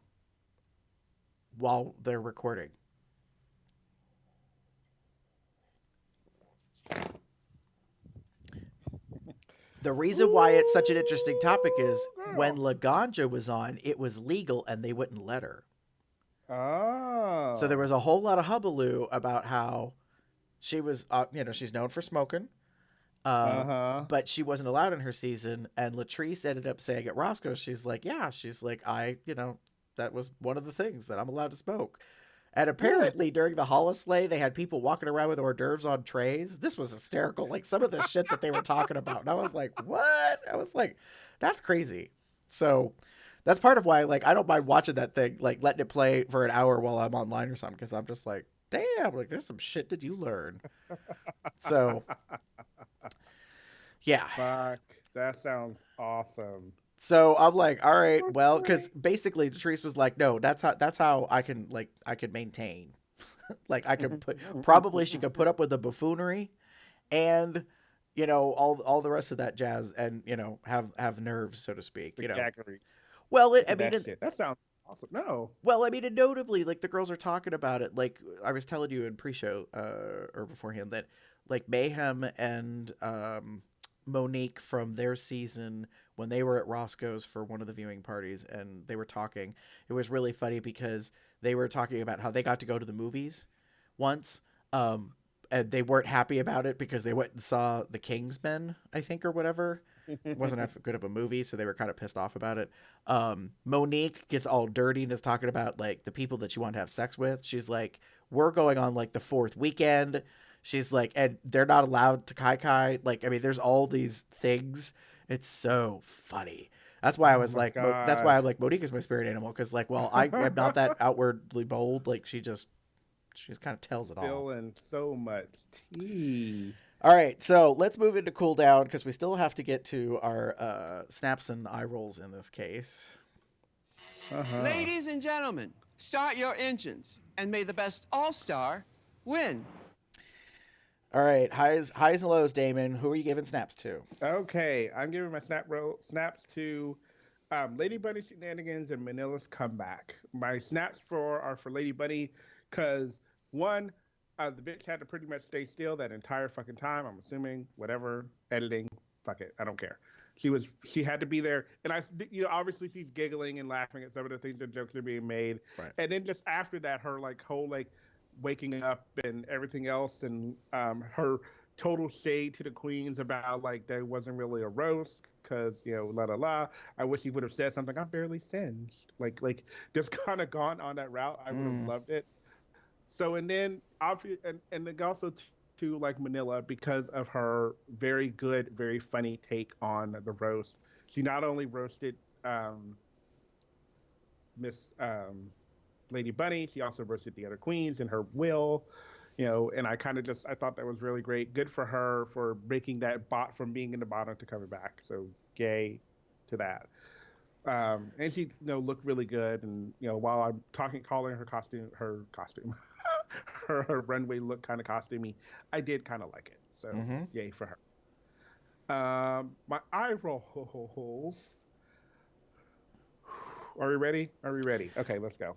while they're recording. The reason why it's such an interesting topic is when Laganja was on, it was legal and they wouldn't let her. Oh. So there was a whole lot of hullabaloo about how she was, you know, she's known for smoking, but she wasn't allowed in her season. And Latrice ended up saying at Roscoe, she's like, you know, that was one of the things that I'm allowed to smoke. And apparently during the Holoslay, they had people walking around with hors d'oeuvres on trays. This was hysterical. Like, some of the shit that they were talking about. And I was like, what? I was like, that's crazy. So that's part of why, like, I don't mind watching that thing, like, letting it play for an hour while I'm online or something, because I'm just like, damn, like, there's some shit that you learn. So, yeah. Fuck, that sounds awesome. So I'm like, all right, well, because basically Latrice was like, no, that's how I can maintain. Like, I can probably she could put up with the buffoonery and, you know, all the rest of that jazz, and, you know, have nerves, so to speak. The you know. gaggery. Well, that sounds awesome. No. Well, I mean, and notably, like, the girls are talking about it. Like, I was telling you in pre-show or beforehand that, like, Mayhem and Monique from their season, when they were at Roscoe's for one of the viewing parties and they were talking, it was really funny because they were talking about how they got to go to the movies once, and they weren't happy about it because they went and saw The Kingsmen, I think, or whatever. It wasn't that good of a movie, so they were kind of pissed off about it. Monique gets all dirty and is talking about, like, the people that she wanted to have sex with. She's like, we're going on, like, the 4th weekend. She's like, and they're not allowed to kai. Like, I mean, there's all these things. It's so funny. That's why I Oh was my like, that's why God. I'm like, Monica's my spirit animal, because like, well, I am not that outwardly bold. Like she just kind of tells it all. Spilling so much tea. All right, so let's move into cool down because we still have to get to our snaps and eye rolls in this case. Ladies and gentlemen, start your engines, and may the best all-star win. All right, highs and lows, Damon. Who are you giving snaps to? Okay, I'm giving my snaps to Lady Bunny shenanigans and Manila's comeback. My snaps are for Lady Bunny because one, the bitch had to pretty much stay still that entire fucking time. I'm assuming whatever editing, fuck it, I don't care. She had to be there, and obviously she's giggling and laughing at some of the things that jokes are being made, Right. and then just after that, her whole waking up and everything else, and her total shade to the queens about there wasn't really a roast because la la la. I wish he would have said something. I'm barely singed. Just kind of gone on that route. I would have loved it. So and then obviously and then also to Manila because of her very good, very funny take on the roast. She not only roasted Miss Lady Bunny, she also roasted the other queens in her will. And I thought that was really great. Good for her for breaking that bot from being in the bottom to coming back. So yay to that. And she looked really good. And while I'm calling her costume, her runway look kind of costumey, I did kind of like it. So yay for her. My eye rolls. Are we ready? Okay, let's go.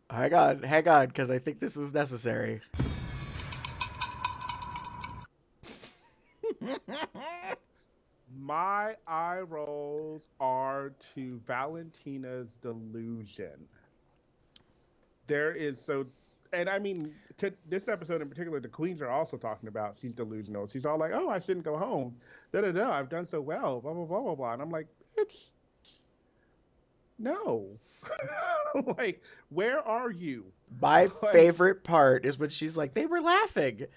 Hang on, because I think this is necessary. My eye rolls are to Valentina's delusion. There is and I mean, to this episode in particular, the queens are also talking about she's delusional. She's all like, "Oh, I shouldn't go home. I've done so well. Blah blah blah blah blah." And I'm like, "Bitch, no." Where are you? My favorite part is when she's like, "They were laughing,"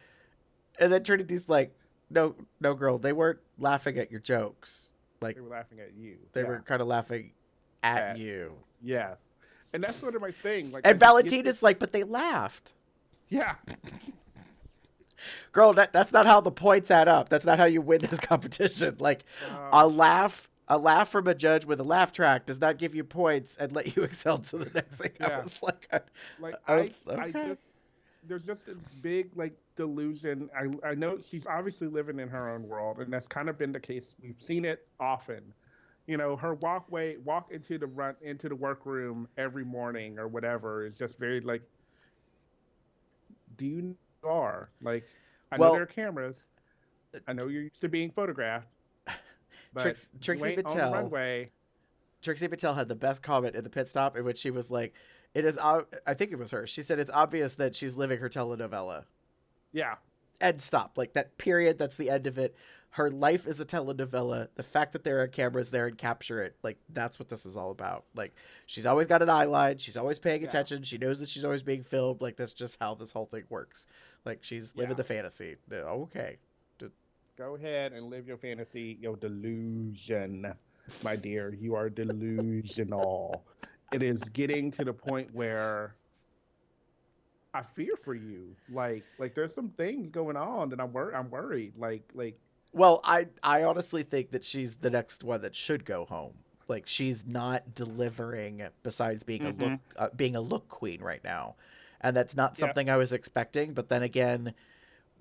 and then Trinity's like, "No, girl, they weren't laughing at your jokes. They were laughing at you. They were kind of laughing at you." Yes, and that's sort of my thing. And Valentina's like, "But they laughed." Yeah. Girl, that's not how the points add up. That's not how you win this competition. A laugh from a judge with a laugh track does not give you points and let you excel to the next thing. Yeah. There's just this big delusion. I know she's obviously living in her own world, and that's kind of been the case. We've seen it often. Her walk into the workroom every morning or whatever is just very do you know who you are? I know there are cameras. I know you're used to being photographed. But Trixie Mattel had the best comment in the pit stop in which she was like, "It is." I think it was her. She said, "It's obvious that she's living her telenovela." Yeah. And stop. That period. That's the end of it. Her life is a telenovela. The fact that there are cameras there and capture it, that's what this is all about. She's always got an eye line. She's always paying attention. She knows that she's always being filmed. That's just how this whole thing works. She's living the fantasy. Okay. Go ahead and live your fantasy, your delusion, my dear. You are delusional. It is getting to the point where I fear for you. There's some things going on, and I'm worried. Well, I honestly think that she's the next one that should go home. She's not delivering besides being a look queen right now, and that's not something I was expecting. But then again,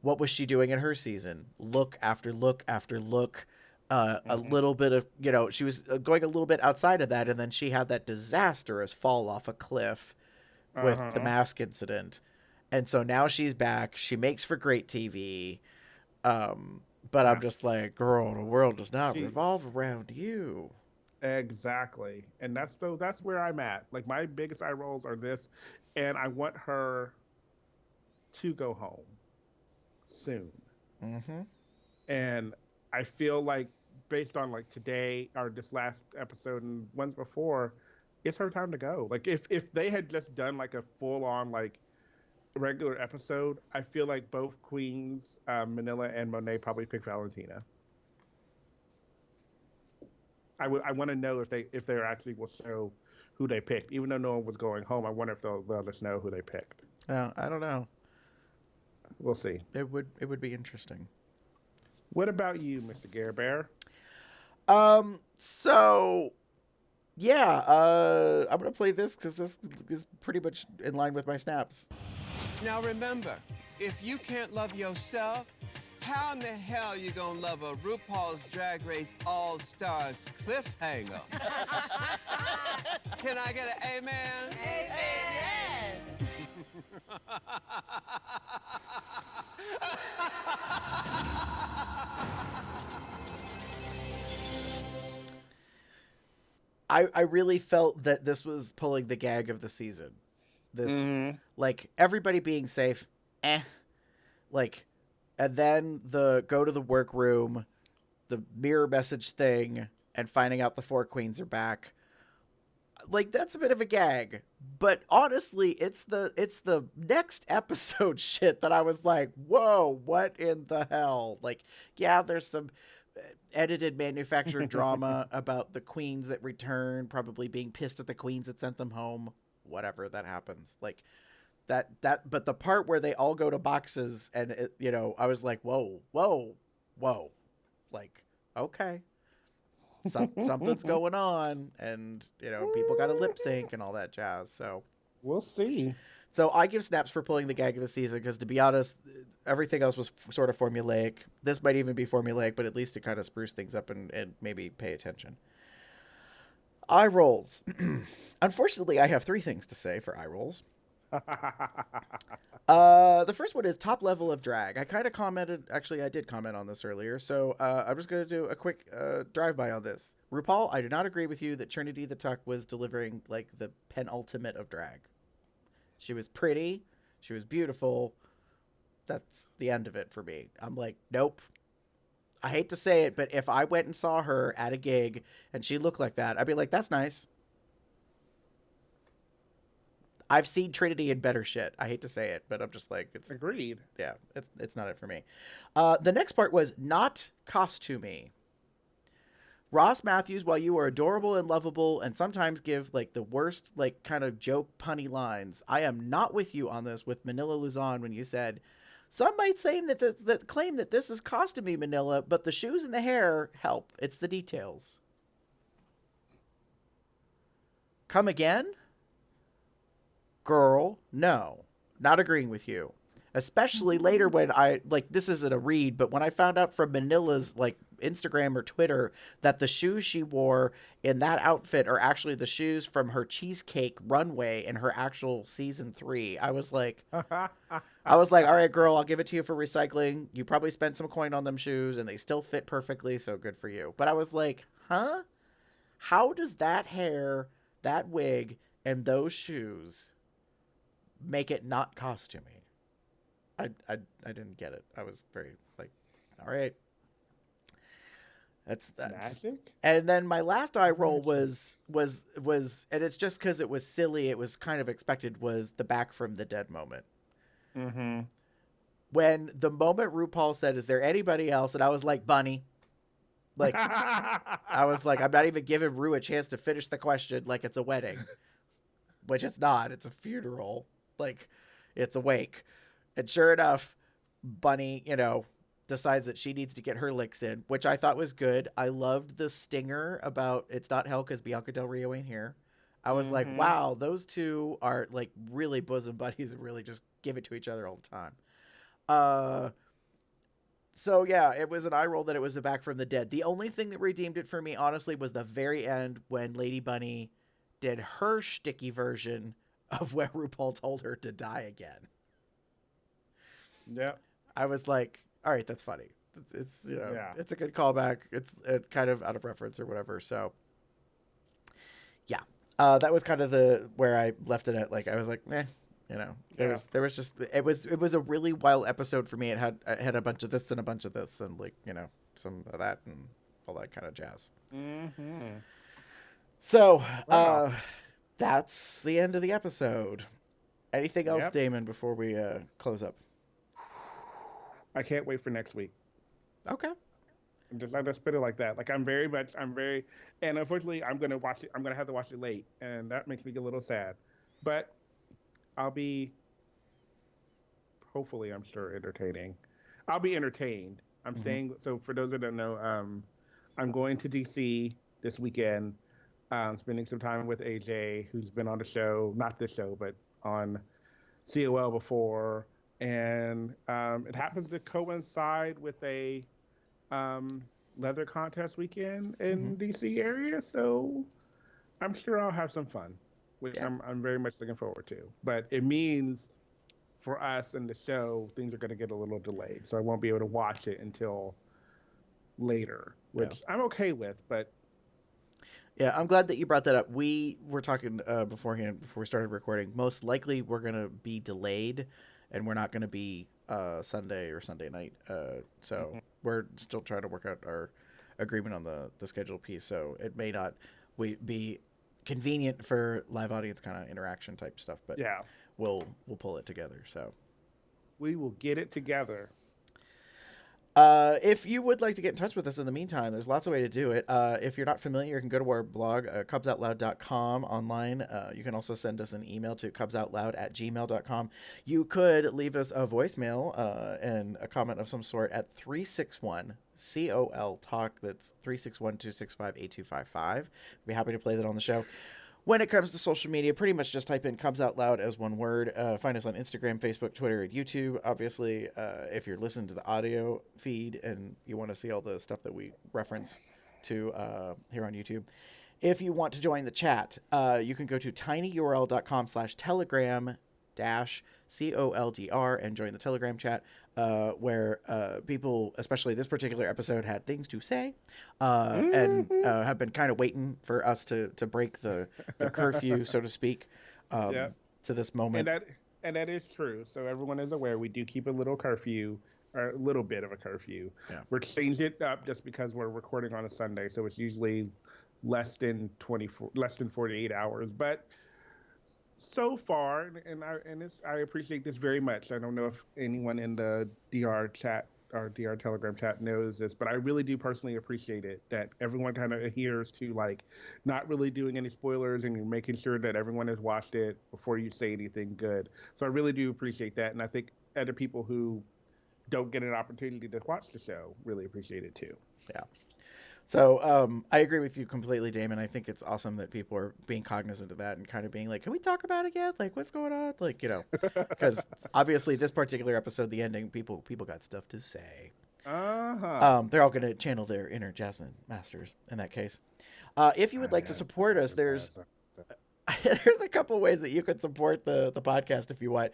what was she doing in her season? Look after look after look. A little bit of, she was going a little bit outside of that, and then she had that disastrous fall off a cliff with the mask incident. And so now she's back. She makes for great TV. But I'm just like, girl, the world does not revolve around you. Exactly. And that's where I'm at. My biggest eye rolls are this, and I want her to go home soon. And I feel based on today or this last episode and ones before, it's her time to go. If they had just done a full on regular episode, I feel both queens, Manila and Monet, probably pick Valentina. I want to know if they actually will show who they picked, even though no one was going home. I wonder if they'll let us know who they picked. I don't know. We'll see. It would be interesting. What about you, Mr. Gare Bear? So yeah, I'm gonna play this because this is pretty much in line with my snaps. Now remember, if you can't love yourself, how in the hell you gonna love a RuPaul's Drag Race All-Stars cliffhanger? Can I get an amen? Amen. I really felt that this was pulling the gag of the season. This like everybody being safe, like, and then the go to the workroom, the mirror message thing, and finding out the four queens are back. Like, that's a bit of a gag, but honestly, it's the next episode shit that I was like, whoa, what in the hell? Like, yeah, there's some edited manufactured drama about the queens that return probably being pissed at the queens that sent them home, whatever that happens, like that but the part where they all go to boxes and it, you know, I was like, whoa, like, okay, something's going on, and you know, people got to lip sync and all that jazz. So we'll see. So I give snaps for pulling the gag of the season because, to be honest, everything else was sort of formulaic. This might even be formulaic, but at least it kind of spruced things up and maybe pay attention. Eye rolls. Unfortunately, I have 3 things to say for eye rolls. The first one is top level of drag. I kind of commented, actually I did comment on this earlier, so I'm just going to do a quick drive-by on this. RuPaul, I do not agree with you that Trinity the Tuck was delivering like the penultimate of drag. She was pretty, she was beautiful. That's the end of it for me. I'm like, nope. I hate to say it, but if I went and saw her at a gig and she looked like that, I'd be like, that's nice. I've seen Trinity in better shit. I hate to say it, but I'm just like, it's agreed. Yeah, it's not it for me. The next part was not costumey. Ross Matthews, while you are adorable and lovable and sometimes give like the worst like kind of joke punny lines, I am not with you on this with Manila Luzon when you said, some might say that claim that this is costumey, Manila, but the shoes and the hair help. It's the details. Come again? Girl, no. Not agreeing with you. Especially later when I, like, this isn't a read, but when I found out from Manila's, like, Instagram or Twitter that the shoes she wore in that outfit are actually the shoes from her cheesecake runway in her actual season 3, I was like, all right, girl, I'll give it to you for recycling. You probably spent some coin on them shoes and they still fit perfectly, so good for you. But I was like, huh? How does that hair, that wig, and those shoes make it not costumey? I didn't get it. I was very like, all right. That's magic. And then my last eye roll was and it's just because it was silly, it was kind of expected, was the back from the dead moment. Mm-hmm. When the moment RuPaul said, is there anybody else? And I was like, Bunny. Like, I was like, I'm not even giving Ru a chance to finish the question like it's a wedding. Which it's not. It's a funeral. Like, it's a wake. And sure enough, Bunny, you know, decides that she needs to get her licks in, which I thought was good. I loved the stinger about it's not hell because Bianca Del Rio ain't here. I was like, wow, those two are like really bosom buddies and really just give it to each other all the time. So yeah, it was an eye roll that it was a back from the dead. The only thing that redeemed it for me, honestly, was the very end when Lady Bunny did her shticky version of where RuPaul told her to die again. Yeah. I was like, all right, that's funny. It's, you know, yeah. It's a good callback. It's kind of out of reference or whatever. So yeah, that was kind of where I left it at. Like, I was like, you know, there was just, it was a really wild episode for me. It had a bunch of this and a bunch of this and, like, you know, some of that and all that kind of jazz. Mm-hmm. So, that's the end of the episode. Anything else, Damon, before we close up? I can't wait for next week. Okay. I just put it like that. Like I'm very, and unfortunately, I'm gonna watch it. I'm gonna have to watch it late, and that makes me get a little sad. But I'll be, hopefully, I'm sure entertaining. I'll be entertained. I'm Mm-hmm. saying so. For those that don't know, I'm going to DC this weekend. Spending some time with AJ, who's been on the show, not this show, but on COL before, and it happens to coincide with a um, leather contest weekend Mm-hmm. in DC area. So I'm sure I'll have some fun, which Yeah. I'm very much looking forward to. But it means for us in the show, things are going to get a little delayed, so I won't be able to watch it until later, Yeah. which I'm okay with. But Yeah, I'm glad that you brought that up. We were talking beforehand before we started recording. Most likely, we're gonna be delayed, and we're not gonna be Sunday or Sunday night. So we're still trying to work out our agreement on the schedule piece. So it may not be convenient for live audience kind of interaction type stuff, but yeah, we'll pull it together. So. we will get it together. If you would like to get in touch with us in the meantime, there's lots of ways to do it. If you're not familiar, you can go to our blog, cubsoutloud.com online. You can also send us an email to cubsoutloud@gmail.com. You could leave us a voicemail and a comment of some sort at 361 COL Talk. That's 361-265-8255. Be happy to play that on the show. When it comes to social media, pretty much just type in Cubs Out Loud as one word. Find us on Instagram, Facebook, Twitter, and YouTube. Obviously, if you're listening to the audio feed and you want to see all the stuff that we reference to here on YouTube. If you want to join the chat, you can go to tinyurl.com/telegram-COLDR and join the Telegram chat where people, especially this particular episode, had things to say and have been kind of waiting for us to break the curfew, so to speak, Yeah, to this moment. and that is true. So everyone is aware. We do keep a little curfew, or a little bit of a curfew. Yeah. We're changing it up just because we're recording on a Sunday, so it's usually less than 48 hours. But so far, I appreciate this very much. I don't know if anyone in the DR chat or DR Telegram chat knows this, but I really do personally appreciate it that everyone kind of adheres to like not really doing any spoilers and you're making sure that everyone has watched it before you say anything good. So I really do appreciate that, and I think other people who don't get an opportunity to watch the show really appreciate it too. Yeah. So I agree with you completely, Damon. I think it's awesome that people are being cognizant of that and kind of being like, can we talk about it yet? Like, what's going on? Like, because obviously this particular episode, the ending, people got stuff to say. They're all going to channel their inner Jasmine Masters in that case. If you would like to support us, there's a couple ways that you could support the podcast if you want.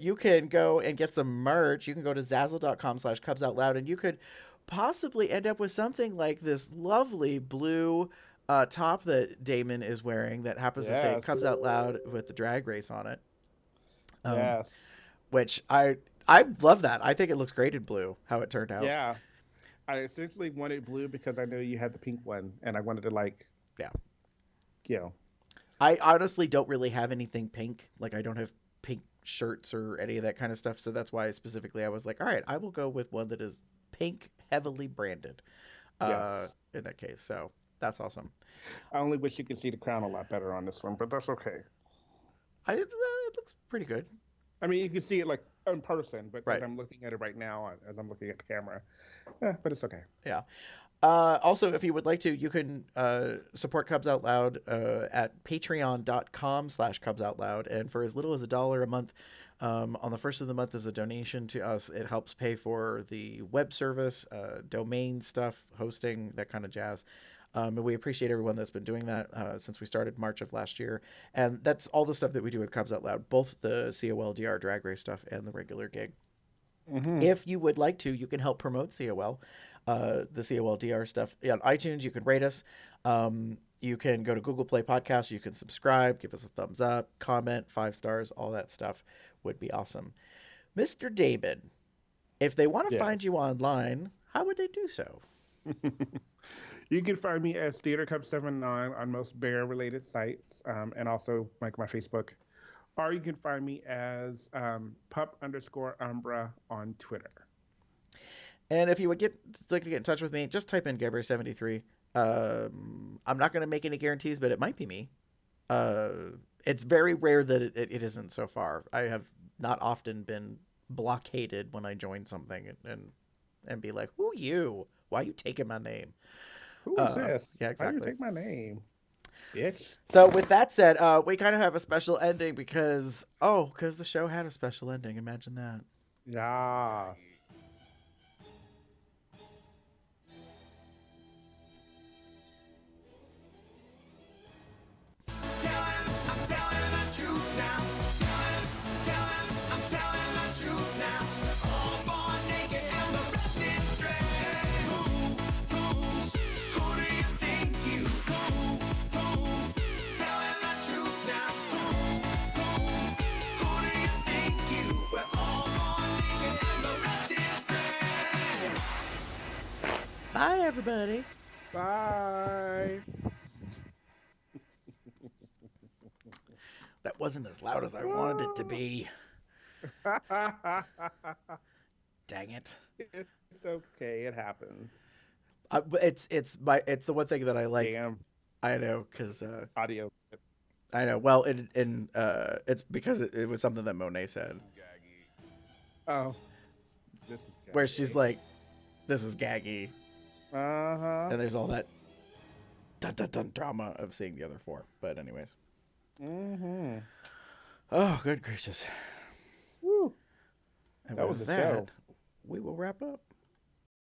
You can go and get some merch. You can go to Zazzle.com/CubsOutLoud and you could possibly end up with something like this lovely blue top that Damon is wearing that happens to say Cubs Out Loud with the drag race on it. Yes. Which I love that. I think it looks great in blue, how it turned out. Yeah. I essentially wanted blue because I know you had the pink one and I wanted to I honestly don't really have anything pink. Like I don't have pink shirts or any of that kind of stuff. So that's why specifically I was like, all right, I will go with one that is pink, heavily branded in that case. So that's awesome. I only wish you could see the crown a lot better on this one, but that's okay. It looks pretty good. I mean, you can see it like in person, but right. As I'm looking at it right now, as I'm looking at the camera, but it's okay. Yeah. Also, if you would like to, you can support Cubs Out Loud at patreon.com/CubsOutLoud. And for as little as $1 a month, on the first of the month as a donation to us, it helps pay for the web service, domain stuff, hosting, that kind of jazz. And we appreciate everyone that's been doing that since we started March of last year. And that's all the stuff that we do with Cubs Out Loud, both the COLDR drag race stuff and the regular gig. Mm-hmm. If you would like to, you can help promote COL. The COLDR stuff on iTunes. You can rate us. You can go to Google Play Podcasts. You can subscribe, give us a thumbs up, comment, 5 stars, all that stuff would be awesome. Mr. Damon, if they want to find you online, how would they do so? You can find me as TheaterCub79 on most bear-related sites, and also like my Facebook. Or you can find me as pup_Umbra on Twitter. And if you would like to get in touch with me, just type in Gabber73. I'm not going to make any guarantees, but it might be me. It's very rare that it isn't so far. I have not often been blockaded when I join something and be like, who you? Why are you taking my name? Who is this? Yeah, exactly. Why do you take my name? Bitch. So with that said, we kind of have a special ending because the show had a special ending. Imagine that. Yeah. Bye, everybody. Bye. That wasn't as loud as I wanted it to be. Dang it. It's okay. It happens. It's the one thing that I like. Damn. I know, because Audio. I know. Well, it's because it was something that Monet said, Oh. This is where she's like, "This is gaggy," Uh-huh. and there's all that dun dun dun drama of seeing the other four. But anyways. Mm-hmm. Oh, good gracious. Woo. And That with was the show. we will wrap up.